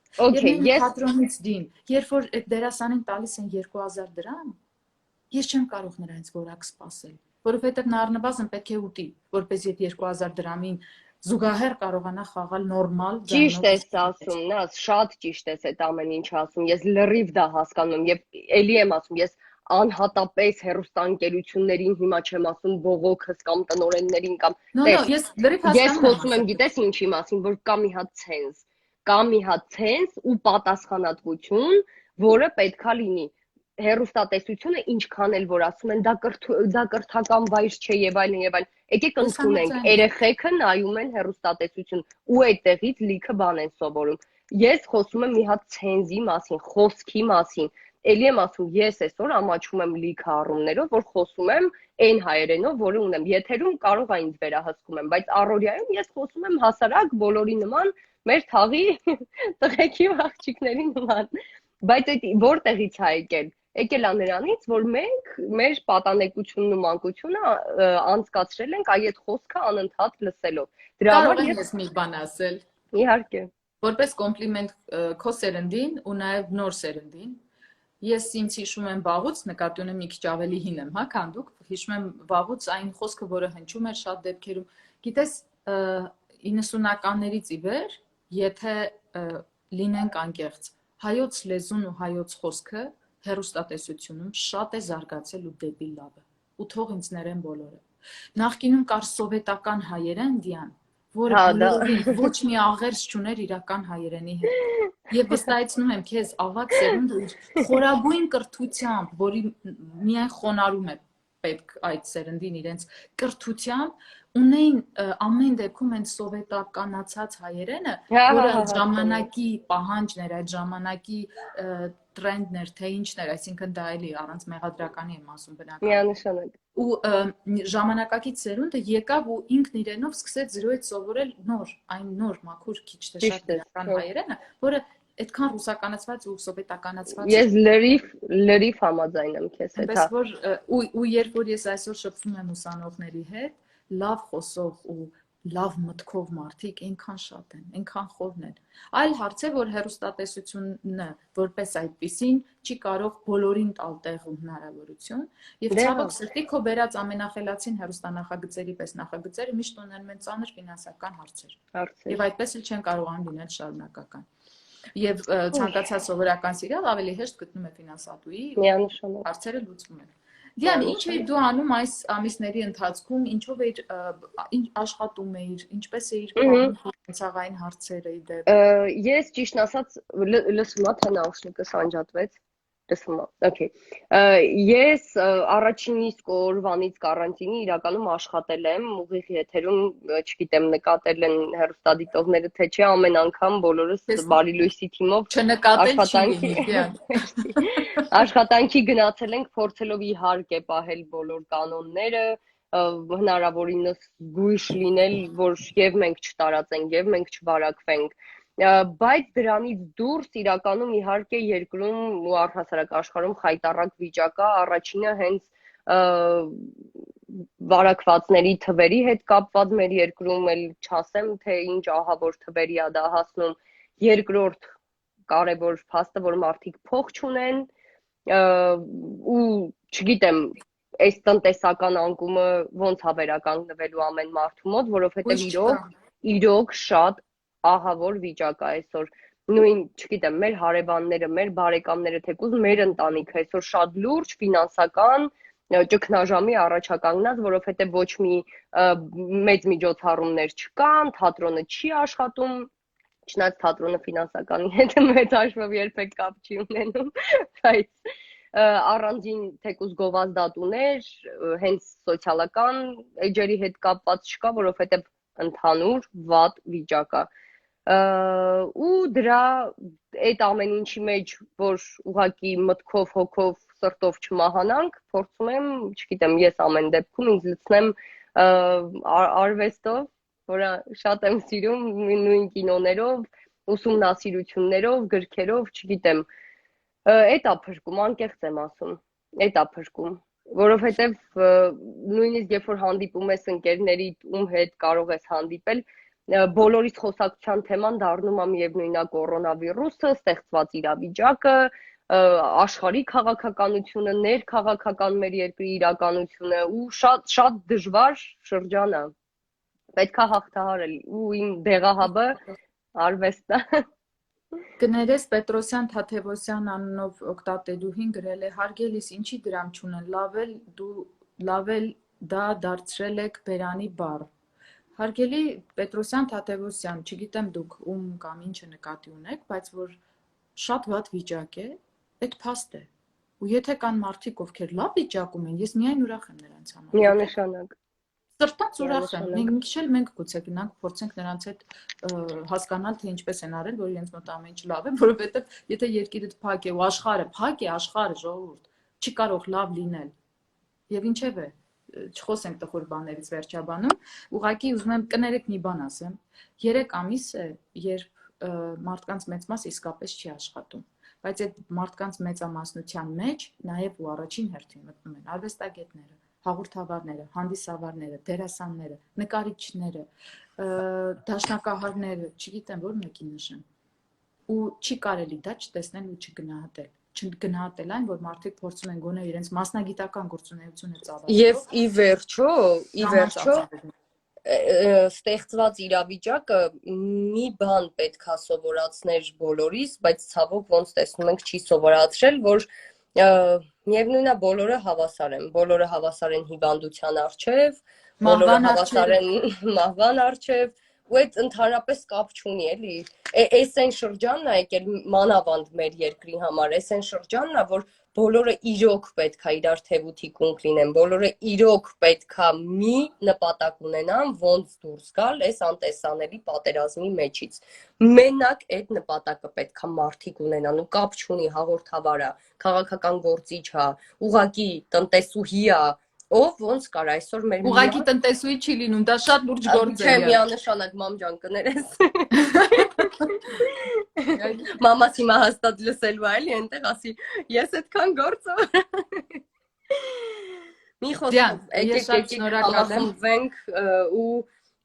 Եվ թատրոնից դին, երբ որ այդ դերասանին տալիս են 2000 դրամ, ես չեմ կարող նրանց որակ սպասել, որովհետև նա առնվազն պետք է ուտի, որպեսզի այդ 2000 դրամին զուգահեռ կարողանա խաղալ նորմալ ձայնով։ Ճիշտ ես ասում, Նաս, շատ ճիշտ ես այդ ամեն ինչ ասում, ես լրիվ դա հասկանում եւ էլի եմ ասում, ես անհատապես հեռուստաընկերություններին հիմա չեմ ասում բողոքս կամ տնօրեններին կամ ես խոսում եմ, գիտես ինչի մասին, որ կա մի հատ ցենզ ու պատասխանատվություն, որը պետքա լինի։ հերոստատեսությունը ինչքան էլ որ ասում են դա կրթական վայր չէ եւ այլն եւ այլն, եկեք ընդունենք, Լուսանկարչային է։ երեխեքը նայում են հերոստատեսություն ու այդտեղից լիքը բան են սովորում։ Ես խոսում եմ մի հատ ցենզի մասին, խոսքի մասին։ Էլի եմ ասում, ես այսօր ամաչում եմ լիքը առումներով, որ խոսում եմ այն հայերենով, որը ունեմ։ Եթերում կարող է ինձ վերահսկում եմ, բայց առօրյայում ես խոսում եմ հասարակ բոլորի նման, մեր թաղի տղեկի ու աղջիկների նման։ Բայց այդ որտեղից է եկել։ Եկել է նրանից, որ մենք մեր պատանեկությունն ու մանկությունը անցկացրել ենք այդ խոսքը անընդհատ լսելով։ Դրա Կարող համար եմ ես ես մի բան ասել, իհարկե որպես կոմպլիմենտ քո սերնդին ու նաև նոր սերնդին։ Ես ինձ հիշում եմ վաղուց, նկատի ունեմ մի քիչ ավելի հին եմ, հա, քան դուք, հիշում եմ վաղուց այն խոսքը, որը հնչում էր շատ դեպքերում։ Գիտես, 90-ականներից ի վեր, եթե լինենք անկեղծ, հայոց լեզուն ու հայոց խոսքը հեռուստատեսությունում շատ է զարգացել ու դեպի լավը։ Ու թող ինձ ներեն բոլորը։ Նախկինում կար սովետական հայերեն դիան, որը հա դա բոլորովին ոչ մի աղերս չուներ իրական հայերենի հետ։ Եվ վստահեցնում եմ քեզ, ավագ սերունդը իր խորագույն կրթությամբ, որի միայն խոնարհում է պետք այդ սերնդին իրենց կրթությամբ, ունեին ամեն դեպքում այն սովետականացած հայերենը, որը այդ ժամանակի պահանջն էր, այդ ժամանակի տրենդներ, թե ինչն էր, այսինքն դա էլի առանց մեղադրականի եմ ասում բնական։ միանշանակ։ Ու ժամանակակից սերունդը եկավ ու ինքն իրենով սկսեց զրոյից սովորել այն նոր մաքուր քիչ թե շատ Ճիշտ է, գրական հայերենը, որը այդքան ռուսականացված ու սովետականացված Ես լրիվ համաձայն եմ քեզ հետ, այնպես հա։ որ ու երբ որ ես այսօր շփվում եմ ուսանողների հետ, լավ խոսող ու լավ մտքով մարդիկ այնքան շատ են, այնքան խորն են։ Այլ հարց է, որ հեռուստատեսությունը որպես այդպիսին չի կարող բոլորին տալ տեղ ու հնարավորություն, եւ ցավոք սրտի քո բերած ամենախելացին հեռուստանախագծերի պես նախագծերը միշտ ունեն մեն ծանր ֆինանսական հարցեր։ Եվ այդպես էլ չեն կարողանում լինել շարունակական։ Եվ ցանկացած սովորական սիրիալ ավելի հեշտ գտնում է ֆինանսատուի ու Միանշանակ։ հարցերը լուծվում են։ Դիան, ինչ էիր դու անում այս ամիսների ընթացքում, ինչով էիր աշխատում էիր, ինչպես էիր պահում ցաղային հարցերը ի դեպ։ Ես ճիշտ ասած լսում եմ, թե նաուշնիկս անջատվեց։ Լսում եմ։ Okay։ Ես առաջին իսկ օրվանից կարանտինի իրականում աշխատել եմ, ուղիղ եթերում, չգիտեմ, նկատել են հեռուստադիտողները թե չէ, ամեն անգամ բոլորս բարի լույսի թիմով չնկատել չի լինի, Դիան։ Աշխատանքի գնացել ենք, փորձելով իհարկե պահել բոլոր կանոնները, հնարավորինս զգույշ լինել, որ եւ մենք չտարածենք, եւ մենք չվարակվենք։ Բայց դրանից դուրս իրականում իհարկե երկրում ու առհասարակ աշխարհում խայտառակ վիճակ է, առաջինը հենց վարակվածների թվերի հետ կապված մեր երկրում էլ չասեմ, թե ինչ ահավոր թվերի է դա հասնում, երկրորդ կարևոր փաստը, որ մարդիկ փող չունեն ու չգիտեմ, այս տնտեսական անկումը ոնց է վերականգնվելու ամեն մարդու մոտ, որովհետև իրոք շատ ահավոր վիճակ է այսօր։ Նույն, չգիտեմ, մեր հարևանները, մեր բարեկամները, թեկուզ մեր ընտանիքը այսօր շատ լուրջ ֆինանսական ճգնաժամի առաջականգնած, որովհետև ոչ մի մեծ միջոցառումներ չկան, թատրոնը չի աշխատում, չնայած թատրոնը ֆինանսականի հետ մեծ հաշվով երբեք կապ չի ունենում, բայց առանձին թեկուզ գովազդատուներ, հենց սոցիալական էջերի հետ կապված չկա, որովհետև ընդհանուր վատ վիճակ է։ Ու դրա այդ ամեն ինչի մեջ, որ ուղղակի մտքով, հոգով, սրտով չմահանանք, փորձում եմ, չգիտեմ, ես ամեն դեպքում ինձ լցնեմ արվեստով, որը շատ եմ սիրում, նույն կինոներով, ուսումնասիրություններով, գրքերով, չգիտեմ, այդ է փրկում, անկեղծ եմ ասում, այդ է փրկում, որովհետև նույնիսկ երբ որ հանդիպում ես ընկերներիդ, ում հետ կարող ես հանդիպել, բոլորից խոսակցության թեման դառնում է միևնույնն է կորոնավիրուսը, ստեղծված իրավիճակը, աշխարհի քաղաքականությունը, ներքաղաքական մեր երկրի իրականությունը ու շատ դժվար շրջան է։ Պետք է հաղթահարել ու իմ դեղահաբը արվեստն է։ Կներես Պետրոսյան Թաթևոսյան անունով օգտատերուհին գրել է հարգելիս ինչի դրամ չունեն, լավ էլ դա դարձրել եք բերանի բառ։ Հարգելի Պետրոսյան Թաթևոսյան, չգիտեմ դուք ում կամ ինչը նկատի ունեք, բայց որ շատ վատ վիճակ է, այդ փաստ է։ ու եթե կան մարդիկ, ովքեր լավ վիճակում են, ես միայն ուրախ եմ նրանց համար։ Միանշանակ։ Սրտանց ուրախ եմ։ Մենք քիչ էլ մենք գուցե գնանք փորձենք նրանց հետ հասկանալ, թե ինչպես են արել, որ իրենց մոտ ամեն ինչ լավ է, որովհետև եթե երկիրը փակ է ու աշխարհը ժողովուրդ, չի կարող լավ լինել։ Եվ ինչև է, չխոսենք տխուր բաներից վերջաբանում, ուղղակի ուզում եմ կներեք մի բան ասեմ։ 3 ամիս է, երբ մարդկանց մեծ մասը իսկապես չի աշխատում, բայց այդ մարդկանց մեծամասնության մեջ նաև ու առաջին հերթին մտնում են արվեստագետները, հաղորդավարները, հանդիսավարները, դերասանները, նկարիչները, դաշնակահարները, չգիտեմ որ մեկին նշեմ։ Ու չի կարելի դա չտեսնել ու չգնահատել այն, որ մարդիկ փորձում են գոնե իրենց մասնագիտական գործունեությունը ծավալել։ Եվ ի վերջո ստեղծված իրավիճակը մի բան պետք է սովորացներ բոլորիս, բայց ցավոք ոնց տեսնում ենք չի սովորացրել, որ միևնույնն է բոլորը հավասար են հիվանդության առջև, բոլորը հավասար են մահվան առջև, ու այդ ընդհանրապես կապ չունի էլի։ Էս այն շրջանն է եկել մանավանդ մեր երկրի համար, էս այն շրջանն է, որ բոլորը իրոք պետք է իրար թևութիկունք լինեն, բոլորը իրոք պետք է մի նպատակ ունենան, ոնց դուրս գալ այս անտեսանելի պատերազմի մեջից։ Մենակ այդ նպատակը պետք է մարդիկ ունենան ու կապ չունի հաղորդավարա, քաղաքական գործիչ է, ուղղակի տնտեսուհի է, ով ոնց կար այսօր մեր ուղղակի տնտեսուհի չի լինում, դա շատ լուրջ գործ է։ Չէ, միանշանակ մամ ջան կներես։ Մամաս հիմա հաստատ լսելու է, էլի այնտեղ ասի, ես այդքան գործը։ Մի խոսքով եկեք համախմբվենք ու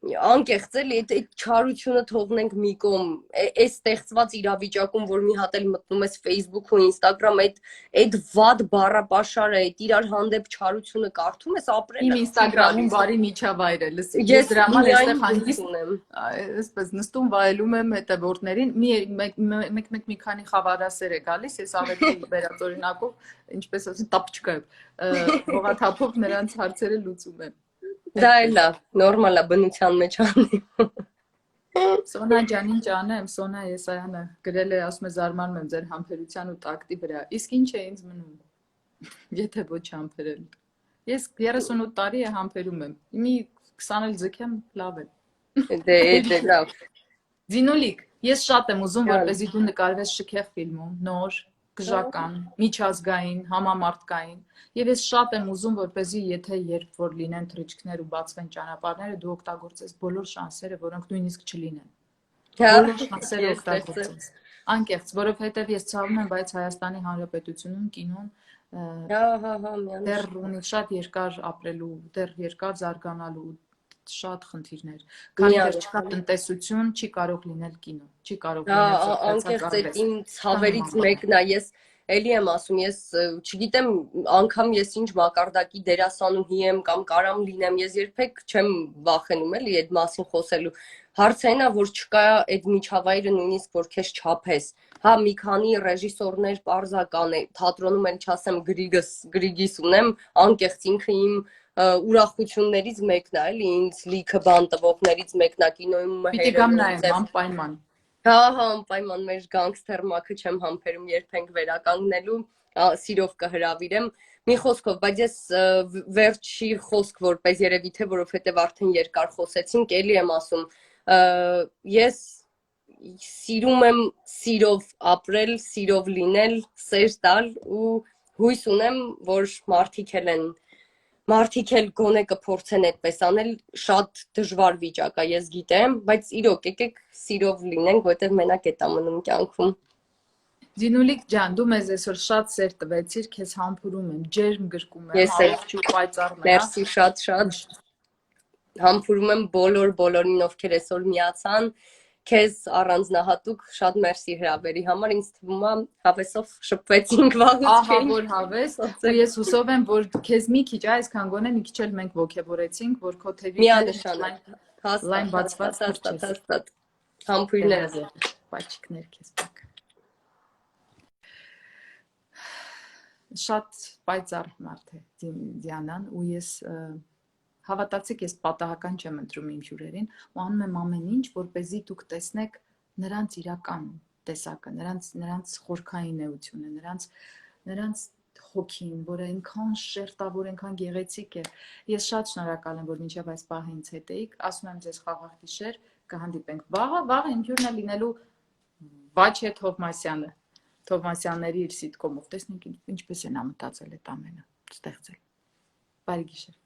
անկեղծ էլի այդ չարությունը թողնենք մի կողմ, այս ստեղծված իրավիճակում, որ մի հատ էլ մտնում ես Facebook ու Instagram, այդ վատ բառապաշարը, այդ իրար հանդեպ չարությունը կարդում ես, ապրել Իմ Instagram-ում բարի միջավայր է, լսի։ Ես դրա համար միայն այստեղ հանգիստ ունեմ։ Այսպես նստում վայելում եմ հետևորդներին, մեկ մի քանի խավարասեր է գալիս, ես ավելի վերածօրինակով, ինչպես ասեմ, տապչկա հողաթափով նրանց հարցերը լուծում եմ։ Դա էլ է, նորմալ է բնության մեջ անի։ Սոնա ջան, ինչ անեմ, Սոնա Եսայանը գրել է, ասում է զարմանում եմ ձեր համբերության ու տակտի վրա։ Իսկ ինչ է ինձ մնում, եթե ոչ համբերել։ Ես 38 տարի է համբերում եմ։ Մի 20 էլ ձգեմ, լավ է։ Դե լավ։ Զինուլիկ, ես շատ եմ ուզում, որպեսզի դու նկարվես շքեղ ֆիլմում, նոր, գժական, միջազգային, համամարտկային, եւ ես շատ եմ ուզում, որպեսզի եթե երբ որ լինեն թռիչքներ ու բացվեն ճանապարհները, դու օգտագործես բոլոր շանսերը, որոնք նույնիսկ չլինեն։ Բոլոր շանսերը օգտագործես։ Անկեղծ, որովհետեւ ես ցավում եմ, բայց Հայաստանի Հանրապետությունում կինոն դեռ ունի շատ երկար ապրելու, դեռ երկար զարգանալու շատ խնդիրներ։ Քանի դեռ չկա տնտեսություն, չի կարող լինել կինո, չի կարող լինել անկեղծ իմ ցավերից մեկն է, ես էլի եմ ասում, ես չգիտեմ անգամ ես ինչ մակարդակի դերասանուհի եմ կամ կարամ լինեմ, ես երբեք չեմ վախենում էլի այդ մասին խոսելու։ Հարցը այն է, որ չկա այդ միջավայրը նույնիսկ որ քեզ չափես։ Հա, մի քանի ռեժիսորներ պարզական է, թատրոնում էլ չասեմ գրիգիս ունեմ, անկեղծ ինքը իմ ուրախություններից մեկն է, էլի ինձ լիքը բան տվողներից մեկն է կինոյում Պիտի գամ նայեմ, անպայման։ Հա, անպայման մեր գանգստեր մակը չեմ համբերում երբենք վերականգնելու, սիրով կհրավիրեմ։ Մի խոսքով, բայց ես վերջի խոսք որպես երևի թե որովհետև արդեն երկար խոսեցինք, էլի եմ ասում, ես սիրում եմ սիրով ապրել, սիրով լինել, սեր տալ ու հույս ունեմ, որ մարդիկ էլ գոնե կփորձեն այդպես անել, շատ դժվար վիճակ է, ես գիտեմ, բայց իրոք եկեք սիրով լինենք, որտեղ մենակ է մնում կյանքում։ Զինուլիկ ջան, դու մեզ այսօր շատ սեր տվեցիր, քեզ համբուրում եմ, ջերմ գրկում եմ, առողջ ու պայծառ մնա։ Մերսի շատ համբուրում եմ բոլորին, ովքեր այսօր միացան, քեզ առանձնահատուկ շատ մերսի հրավերի համար, ինձ թվում է հավեսով շփվեցինք վաղուց։ Ահա որ հավես, ու ես հուսով եմ, որ քեզ մի քիչ, այսքան գոնե մի քիչ էլ մենք ոգևորեցինք, որ քո թևիկները լայն բացված հաստատ համբույրներ պաչիկներ քեզ տակ։ Շատ պայծառ մարդ է Դիանան, ու ես հավատացեք, ես պատահական չեմ ընտրում իմ հյուրերին, ու անում եմ ամեն ինչ, որպեսզի դուք տեսնեք նրանց իրական տեսակը, նրանց խորքային էությունը, նրանց հոգին, որը այնքան շերտավոր, այնքան գեղեցիկ է։ Ես շատ շնորհակալ եմ, որ մինչև այս պահը ինձ հետ էիք։ Ասում եմ ձեզ խաղաղ գիշեր, կհանդիպենք վաղը ինքյուրն է լինելու Վաչե Թովմասյանը։ Թովմասյանների իր սիտկոմով։ Տեսնենք ինչպես է նա մտածել այդ ամենը ստեղծել։ Բարի գիշեր։